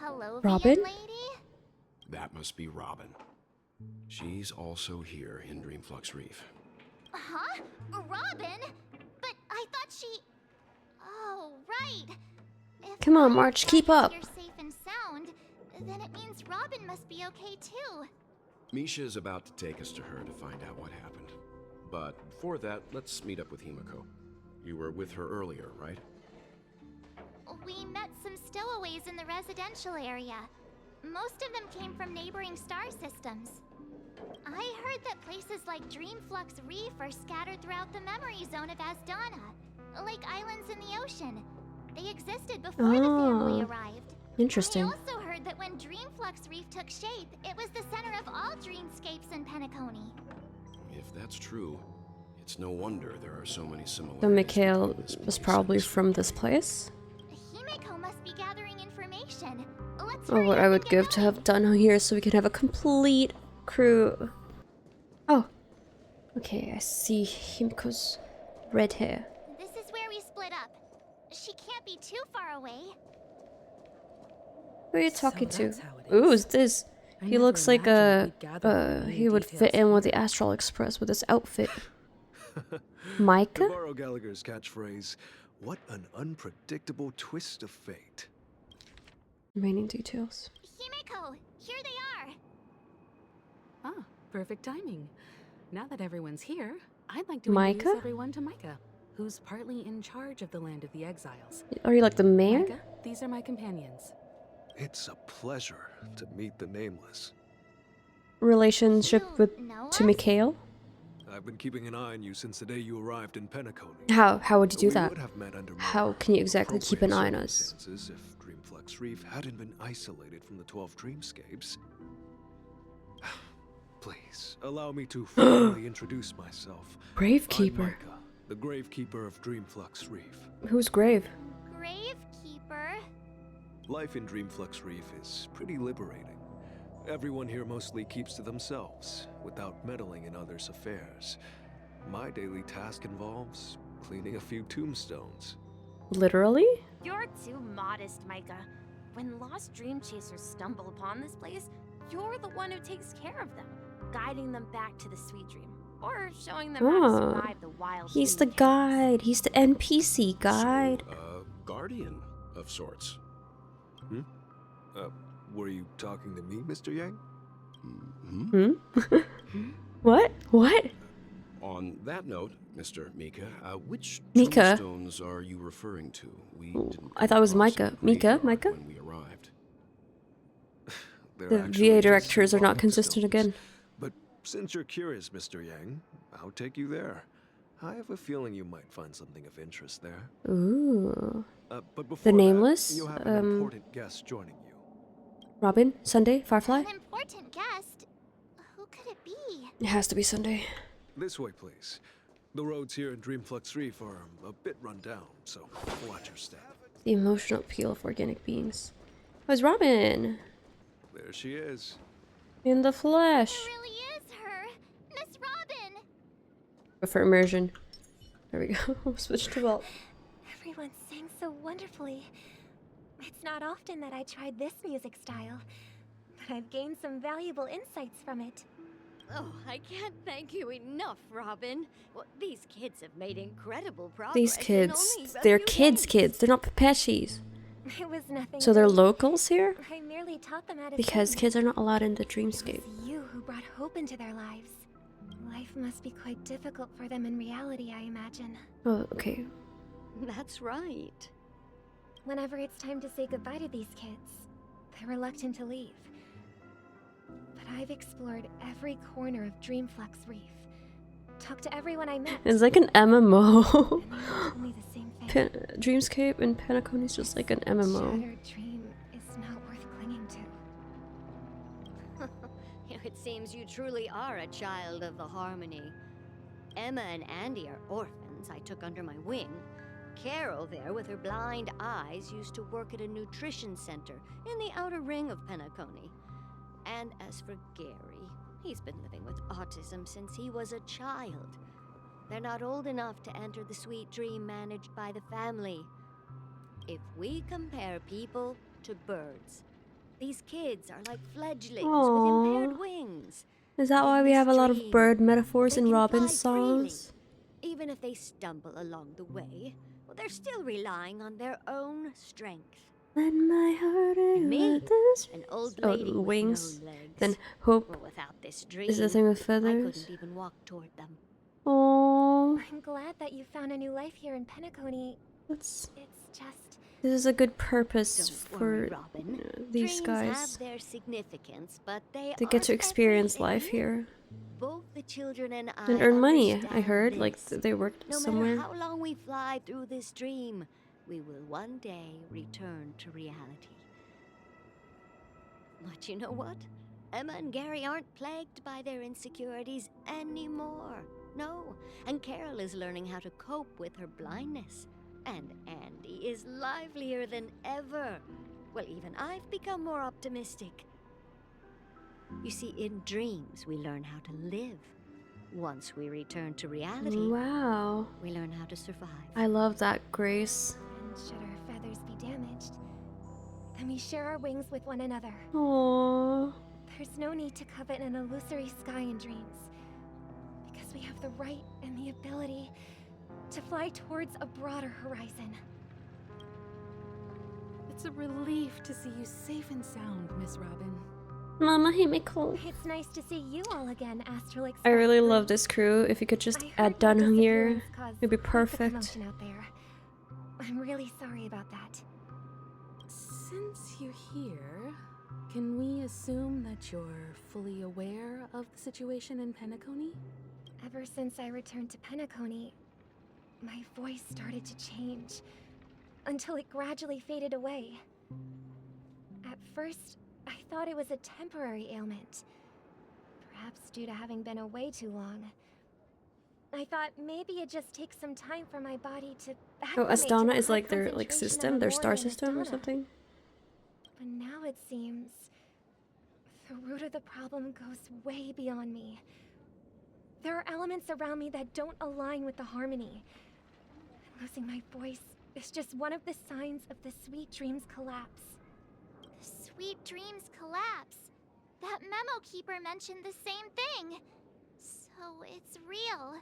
Hello, Robin? lady? That must be Robin. She's also here in Dreamflux Reef. Huh? Robin? But I thought she... Oh, right. If Come on, I'm March, keep glad up. You're safe and sound, then it means Robin must be okay too. Misha is about to take us to her to find out what happened. But before that, let's meet up with Himeko. You were with her earlier, right? We met some stowaways in the residential area. Most of them came from neighboring star systems. I heard that places like Dreamflux Reef are scattered throughout the memory zone of Asdana, like islands in the ocean. They existed before the family arrived. Interesting. I also heard that when Dreamflux Reef took shape, it was the center of all dreamscapes in Penacony. If that's true, it's no wonder there are so many similarities. So Mikhail between this was place probably and from this place? Himeko must be gathering information. Let's Oh, what I would give to have done here so we can have a complete crew. Oh. Okay, I see Himeko's red hair. This is where we split up. She can't be too far away. Who are you talking to? that's how it Ooh, is. is this? I He never looks like imagined we'd gather all the he new would fit details in with the Astral Express with his outfit. Micah? To borrow Gallagher's catchphrase, what an unpredictable twist of fate. Remaining details. Himeko, here they are. Ah, perfect timing. Now that everyone's here, I'd like to Micah? introduce everyone to Micah, who's partly in charge of the Land of the Exiles. Are you like the mayor? Micah, these are my companions. It's a pleasure to meet the Nameless. Relationship with to Mikhail? I've been keeping an eye on you since the day you arrived in Penacony. How would you do We that? would have met under more How can you exactly keep an eye on appropriate us? circumstances if Dreamflux Reef hadn't been isolated from the 12 dreamscapes. Please, allow me to formally introduce myself. Gravekeeper. I'm Micah, the Gravekeeper of Dreamflux Reef. Who's grave? Gravekeeper? Life in Dreamflux Reef is pretty liberating. Everyone here mostly keeps to themselves, without meddling in others' affairs. My daily task involves cleaning a few tombstones. Literally? You're too modest, Micah. When lost dream chasers stumble upon this place, you're the one who takes care of them, guiding them back to the sweet dream, or showing them how to Oh, survive the wild. he's the guide. He's the NPC guide. Guardian of sorts. Hmm? Were you talking to me, Mr. Yang? Hmm? What? What? On that note, Mr. Mika, which Mika? tombstones are you referring to? We didn't I thought it was come across Micah. a Mika? graveyard Micah? when we arrived. They're The actually VA just directors are not symbolic consistent stones. again. But since you're curious, Mr. Yang, I'll take you there. I have a feeling you might find something of interest there. Ooh. But before The that, Nameless? you have an important guest joining you. Robin? Sunday? Firefly? An important guest? Who could it be? It has to be Sunday. This way, please. The roads here in Dreamflux Reef are a bit run down, so watch your step. The emotional appeal of organic beings. Where's Robin? There she is. In the flesh. It really is her, Miss Robin. For immersion. There we go. Switch to Welt. Everyone sang so wonderfully. It's not often that I tried this music style, but I've gained some valuable insights from it. Oh, I can't thank you enough, Robin. Well, these kids have made incredible progress. These in kids, only a they're few kids' days. kids. They're not Pepeshis. It was nothing. So they're great. locals here? I merely taught them how to Because sing. kids are not allowed in the dreamscape. It's you who brought hope into their lives. Life must be quite difficult for them in reality, I imagine. Oh, okay. That's right. Whenever it's time to say goodbye to these kids, they're reluctant to leave. But I've explored every corner of Dreamflux Reef. Talked to everyone I met. It's like an MMO. And they all told me the same thing. Dreamscape and Penacony is just like an MMO. Shattered dream is not worth clinging to. It seems you truly are a child of the Harmony. Emma and Andy are orphans I took under my wing. Carol there, with her blind eyes, used to work at a nutrition center in the outer ring of Penacony. And as for Gary, he's been living with autism since he was a child. They're not old enough to enter the sweet dream managed by the family. If we compare people to birds, these kids are like fledglings Aww. with impaired wings. Is that why we have a lot of bird metaphors in Robin's songs? Even if they stumble along the way, well, they're still relying on their own strength. Let my heart And me, with this. an old Oh, lady wings. with no legs. Then hope Well, without this dream, is the thing with I feathers. couldn't even walk toward them. Oh, I'm glad that you found a new life here in Penacony. it's just... this is a good purpose Don't for worry, Robin. these Dreams guys. have their significance, but they They get to aren't experience life everything. here Both the children and I and earn money. I understand heard, like this. they worked No somewhere. matter how long we fly through this dream, we will one day return to reality. But you know what? Emma and Gary aren't plagued by their insecurities anymore. No, and Carol is learning how to cope with her blindness. And Andy is livelier than ever. Well, even I've become more optimistic. You see, in dreams, we learn how to live. Once we return to reality, Wow, we learn how to survive. I love that, Grace. And should our feathers be damaged, then we share our wings with one another. Aww. There's no need to covet an illusory sky in dreams, because we have the right and the ability to fly towards a broader horizon. It's a relief to see you safe and sound, Miss Robin. Mama Himeko. It's nice to see you all again, Astral Express. I really love this crew. If you could just add Dun here, it'd be perfect. Commotion out there. I'm really sorry about that. Since you're here, can we assume that you're fully aware of the situation in Penacony? Ever since I returned to Penacony, my voice started to change, until it gradually faded away. At first, I thought it was a temporary ailment, perhaps due to having been away too long. I thought maybe it just takes some time for my body to Oh, acclimate to Astana the is high like their concentration of system, their star Memoria and system or Astana. something. But now it seems the root of the problem goes way beyond me. There are elements around me that don't align with the harmony. Losing my voice is just one of the signs of the Sweet Dreams collapse. Sweet Dreams collapse. That memo keeper mentioned the same thing. So it's real.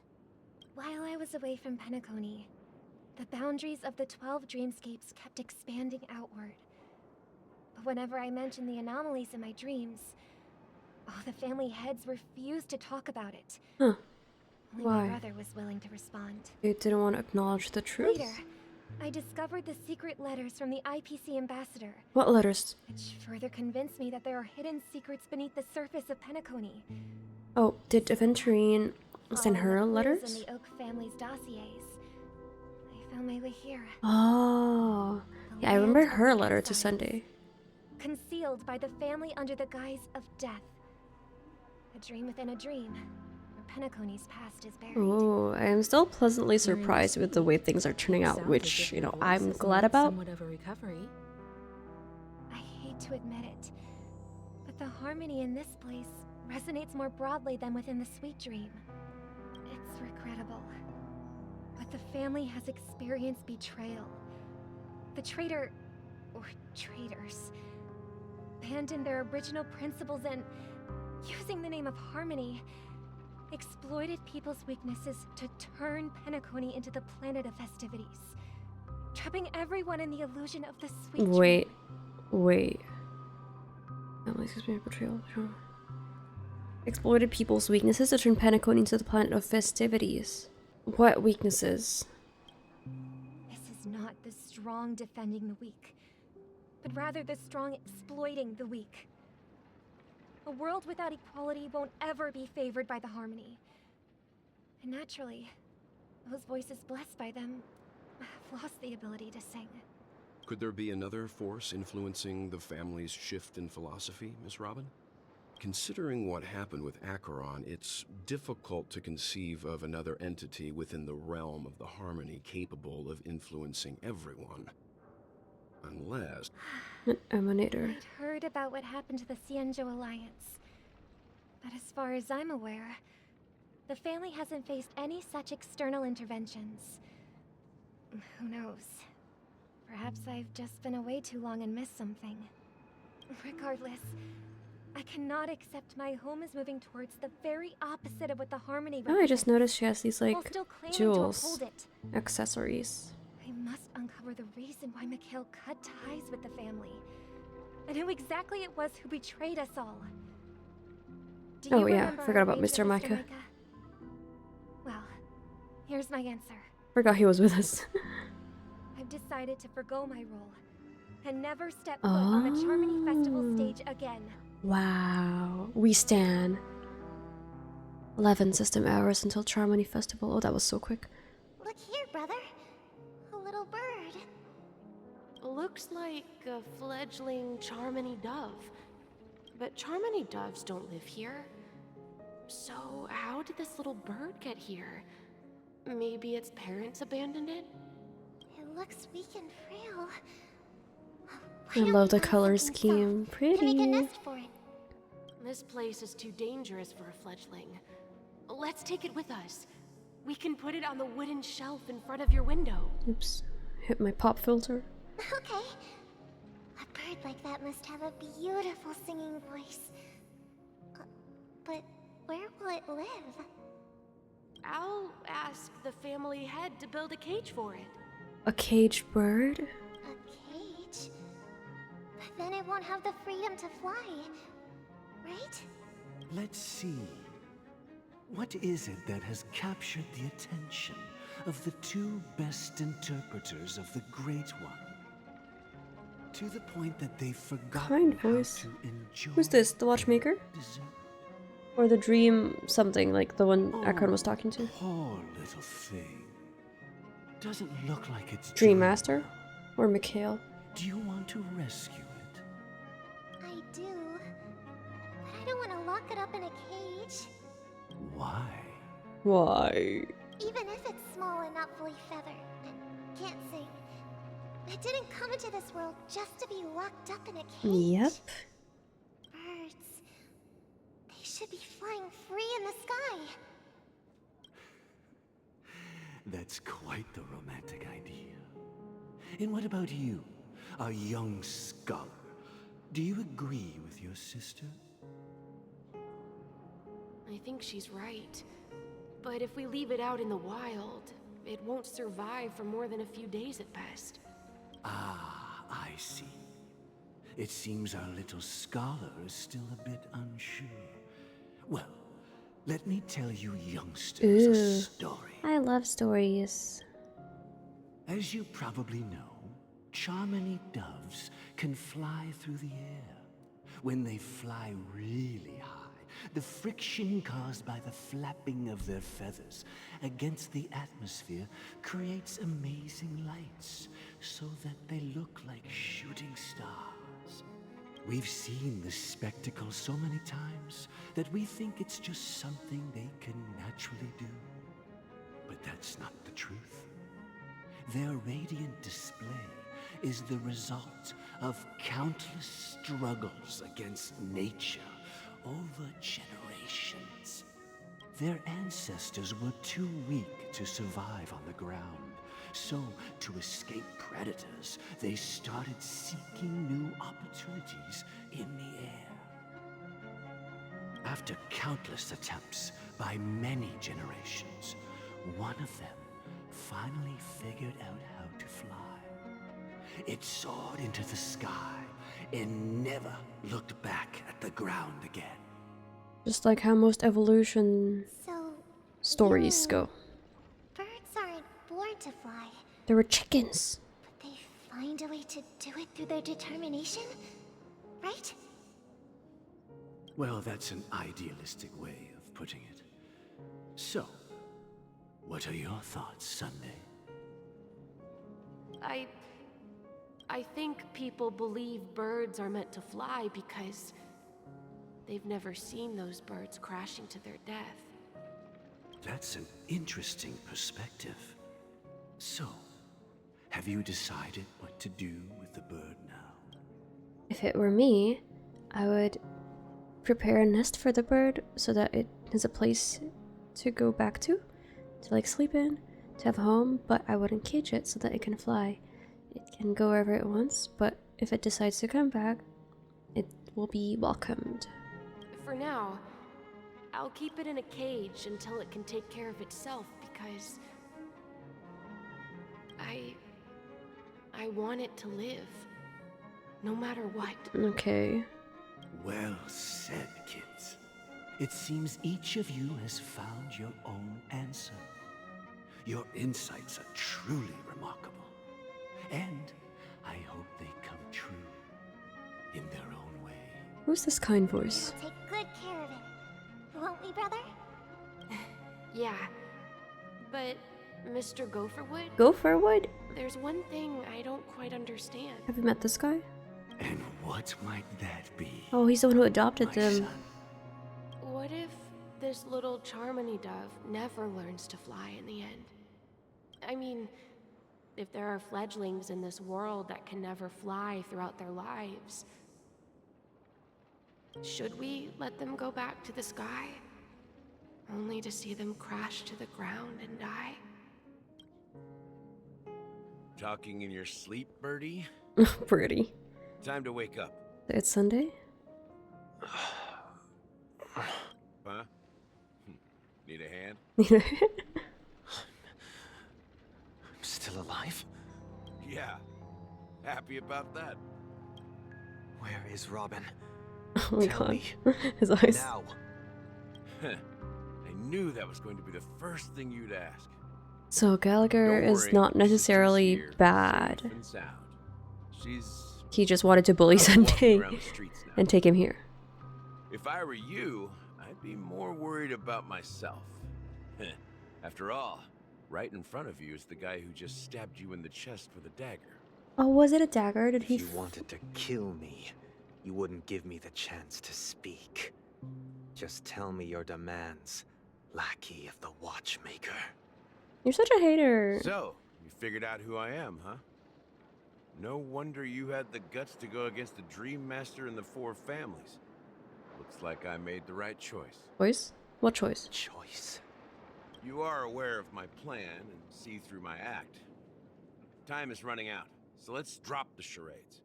While I was away from Penacony, the boundaries of the 12 dreamscapes kept expanding outward. But whenever I mentioned the anomalies in my dreams, the family heads refused to talk about it. Huh. Only Why? my brother was willing to respond. They didn't want to acknowledge the truth. Later, I discovered the secret letters from the IPC ambassador. What letters? Which further convinced me that there are hidden secrets beneath the surface of Penacony. Oh, did Aventurine send her Clues letters? in the Oak family's dossiers. I found my way here. Oh, yeah, I remember her letter to Sunday. Concealed by the family under the guise of death. A dream within a dream, where Penacony's past is buried. Oh, I am still pleasantly surprised with the way things are turning out, which, you know, I'm glad about. Somewhat of a recovery. I hate to admit it, but the harmony in this place resonates more broadly than within the Sweet Dream. It's regrettable, but the family has experienced betrayal. The traitor, or traitors, abandoned their original principles and, using the name of harmony, exploited people's weaknesses to turn Penacony into the planet of festivities, trapping everyone in the illusion of the Sweet Dream. Wait. Betrayal. Exploited people's weaknesses to turn Penacony into the planet of festivities. What weaknesses? This is not the strong defending the weak, but rather the strong exploiting the weak. A world without equality won't ever be favored by the harmony. And naturally, those voices blessed by them have lost the ability to sing. Could there be another force influencing the family's shift in philosophy, Miss Robin? Considering what happened with Acheron, it's difficult to conceive of another entity within the realm of the harmony capable of influencing everyone. Unless... An emanator. I'd heard about what happened to the Xianzhou Alliance, but as far as I'm aware, the family hasn't faced any such external interventions. Who knows? Perhaps I've just been away too long and missed something. Regardless, I cannot accept my home is moving towards the very opposite of what the harmony represents. Oh, I just noticed she has these, while like, still claiming jewels. to uphold it. Accessories. I must uncover the reason why Mikhail cut ties with the family, and who exactly it was who betrayed us all. Do Oh you yeah, remember forgot our about arrangement, Mr. Micah. Well, here's my answer. Forgot he was with us. I've decided to forgo my role and never step foot on the Charmony Festival stage again. Wow. We stan. 11 system hours until Charmony Festival. Oh, that was so quick. Look here, brother. A little bird. Looks like a fledgling Charmony dove. But Charmony doves don't live here. So how did this little bird get here? Maybe its parents abandoned it? It looks weak and frail. I love the color scheme. Pretty. To make a nest for it. This place is too dangerous for a fledgling. Let's take it with us. We can put it on the wooden shelf in front of your window. Oops. Hit my pop filter. Okay. A bird like that must have a beautiful singing voice. But where will it live? I'll ask the family head to build a cage for it. A caged bird? A cage? But then it won't have the freedom to fly, right? Let's see. What is it that has captured the attention of the two best interpreters of the Great One? To the point that they've forgotten Kind how voice. to enjoy Who's this? The watchmaker? dessert. Or the dream something, like the one Akron was talking to? Poor little thing. Doesn't look like it's Dream Master? Or Mikhail? Do you want to rescue it? I do. But I don't want to lock it up in a cage. Why? Why? Even if it's small and not fully feathered and can't sing. It didn't come into this world just to be locked up in a cage. Yep. Birds. They should be flying free in the sky. That's quite the romantic idea. And what about you, a young scholar? Do you agree with your sister? I think she's right. But if we leave it out in the wild, it won't survive for more than a few days at best. Ah, I see. It seems our little scholar is still a bit unsure. Well, let me tell you youngsters a story. I love stories. As you probably know, Charmony doves can fly through the air. When they fly really high, the friction caused by the flapping of their feathers against the atmosphere creates amazing lights, so that they look like shooting stars. We've seen this spectacle so many times that we think it's just something they can naturally do. But that's not the truth. Their radiant display is the result of countless struggles against nature over generations. Their ancestors were too weak to survive on the ground, so to escape predators, they started seeking new opportunities in the air. After countless attempts by many generations, one of them finally figured out how to fly. It soared into the sky and never looked back at the ground again. Just like how most evolution So, stories go. birds aren't born to fly, There were chickens. but they find a way to do it through their determination, right? Well, that's an idealistic way of putting it. So, what are your thoughts, Sunday? I think people believe birds are meant to fly because they've never seen those birds crashing to their death. That's an interesting perspective. So, have you decided what to do with the bird now? If it were me, I would prepare a nest for the bird so that it has a place to go back to like sleep in, to have a home, but I wouldn't cage it so that it can fly. It can go wherever it wants, but if it decides to come back, it will be welcomed. For now, I'll keep it in a cage until it can take care of itself because I want it to live, no matter what. Okay. Well said, kids. It seems each of you has found your own answer. Your insights are truly remarkable. And I hope they come true in their own way. Who's this kind voice? We'll take good care of it. Won't we, brother? Yeah, but Mr. Gopherwood? Gopherwood? There's one thing I don't quite understand. Have you met this guy? And what might that be? Oh, he's the one who adopted them. What if this little Charmony dove never learns to fly in the end? I mean, if there are fledglings in this world that can never fly throughout their lives, should we let them go back to the sky, only to see them crash to the ground and die? Talking in your sleep, Birdie? Birdie. Time to wake up. It's Sunday? Huh? Need a hand? I'm still alive? Yeah. Happy about that. Where is Robin? Oh my Tell god. me. His eyes. Now. I knew that was going to be the first thing you'd ask. So Gallagher Don't is worry, not she's just necessarily here, bad. safe and sound. She's He just wanted to bully out walking Sunday around the streets now. and take him here. If I were you, I'd be more worried about myself. After all, right in front of you is the guy who just stabbed you in the chest with a dagger. Oh, was it a dagger? Did he? If you wanted to kill me, you wouldn't give me the chance to speak. Just tell me your demands, lackey of the watchmaker. You're such a hater. So, you figured out who I am, huh? No wonder you had the guts to go against the Dream Master and the Four Families. Looks like I made the right choice. Choice? What choice? Choice. You are aware of my plan and see through my act. Time is running out, so let's drop the charades.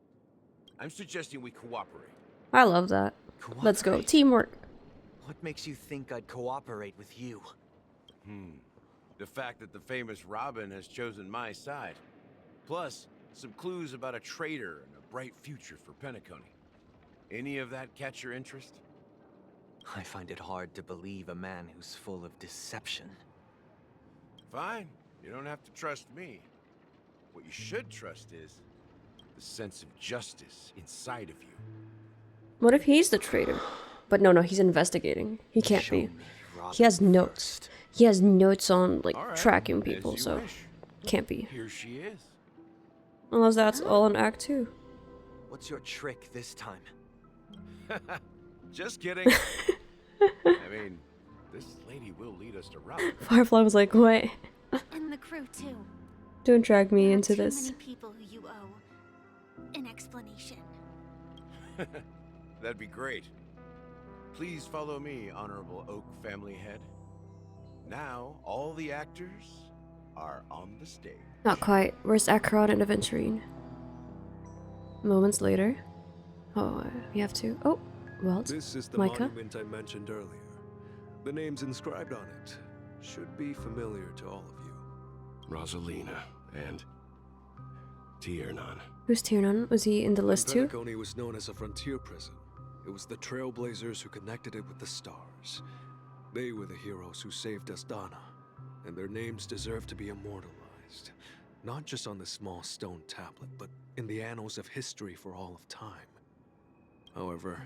I'm suggesting we cooperate. I love that. Let's go. Teamwork. What makes you think I'd cooperate with you? The fact that the famous Robin has chosen my side. Plus, some clues about a traitor and a bright future for Penacony. Any of that catch your interest? I find it hard to believe a man who's full of deception. Fine. You don't have to trust me. What you should trust is the sense of justice inside of you. What if he's the traitor? But no, he's investigating. He can't be. He has notes. He has notes on, like, tracking people, so can't be. Here she is. Unless that's all in Act 2. What's your trick this time? Just kidding. I mean, this lady will lead us to Robin. Firefly was like, what? And the crew too. Don't drag me There are into too this. many people who you owe, an explanation. That'd be great. Please follow me, Honorable Oak family head. Now, all the actors are on the stage. Not quite. Where's Acheron and Aventurine? Moments later. Oh, we have to. Oh, Welt. This is the Micah. monument I mentioned earlier. The names inscribed on it should be familiar to all of you. Rosalina and Tiernan. Who's Tiernan? Was he in the list too? Penacony was known as a frontier prison. It was the Trailblazers who connected it with the stars. They were the heroes who saved Asdana, and their names deserve to be immortalized. Not just on this small stone tablet, but in the annals of history for all of time. However,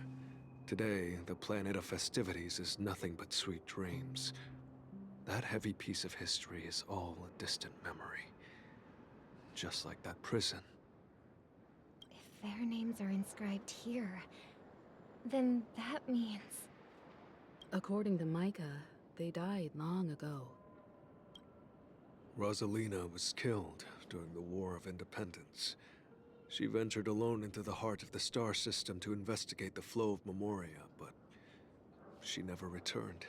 today, the planet of festivities is nothing but sweet dreams. That heavy piece of history is all a distant memory. Just like that prison. If their names are inscribed here, then that means... According to Micah, they died long ago. Rosalina was killed during the War of Independence. She ventured alone into the heart of the star system to investigate the flow of Memoria, but she never returned.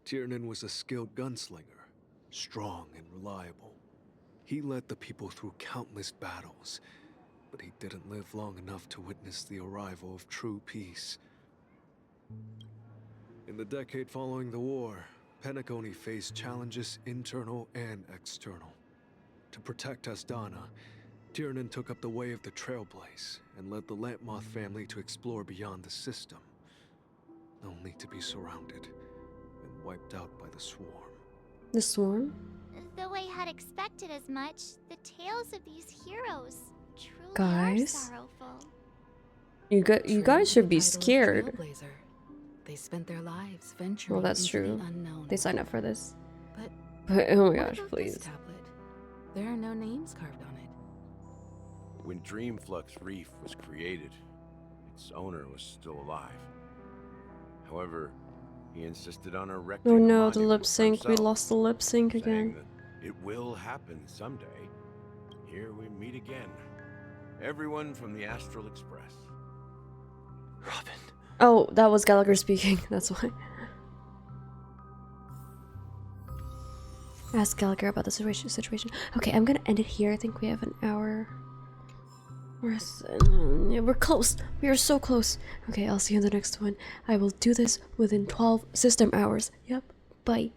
Tiernan was a skilled gunslinger, strong and reliable. He led the people through countless battles, but he didn't live long enough to witness the arrival of true peace. In the decade following the war, Penacony faced challenges internal and external. To protect Asdana, Tiernan took up the way of the Trailblaze and led the Lampmoth family to explore beyond the system, only to be surrounded and wiped out by the Swarm. The Swarm? Though I had expected as much, the tales of these heroes truly Guys? are sorrowful. You guys should be scared. Trailblazer. They spent their lives venturing Well, that's into true. the unknown. They signed up for this. But oh my what gosh, about please. this tablet? There are no names carved on it. When Dreamflux Reef was created, its owner was still alive. However, he insisted on erecting Oh a no, the monument lip for sync. We himself, lost the lip sync saying again. that it will happen someday. Here we meet again. Everyone from the Astral Express. Oh, that was Gallagher speaking. That's why. Ask Gallagher about the situation. Okay, I'm gonna end it here. I think we have an hour. We're close. We are so close. Okay, I'll see you in the next one. I will do this within 12 system hours. Yep. Bye.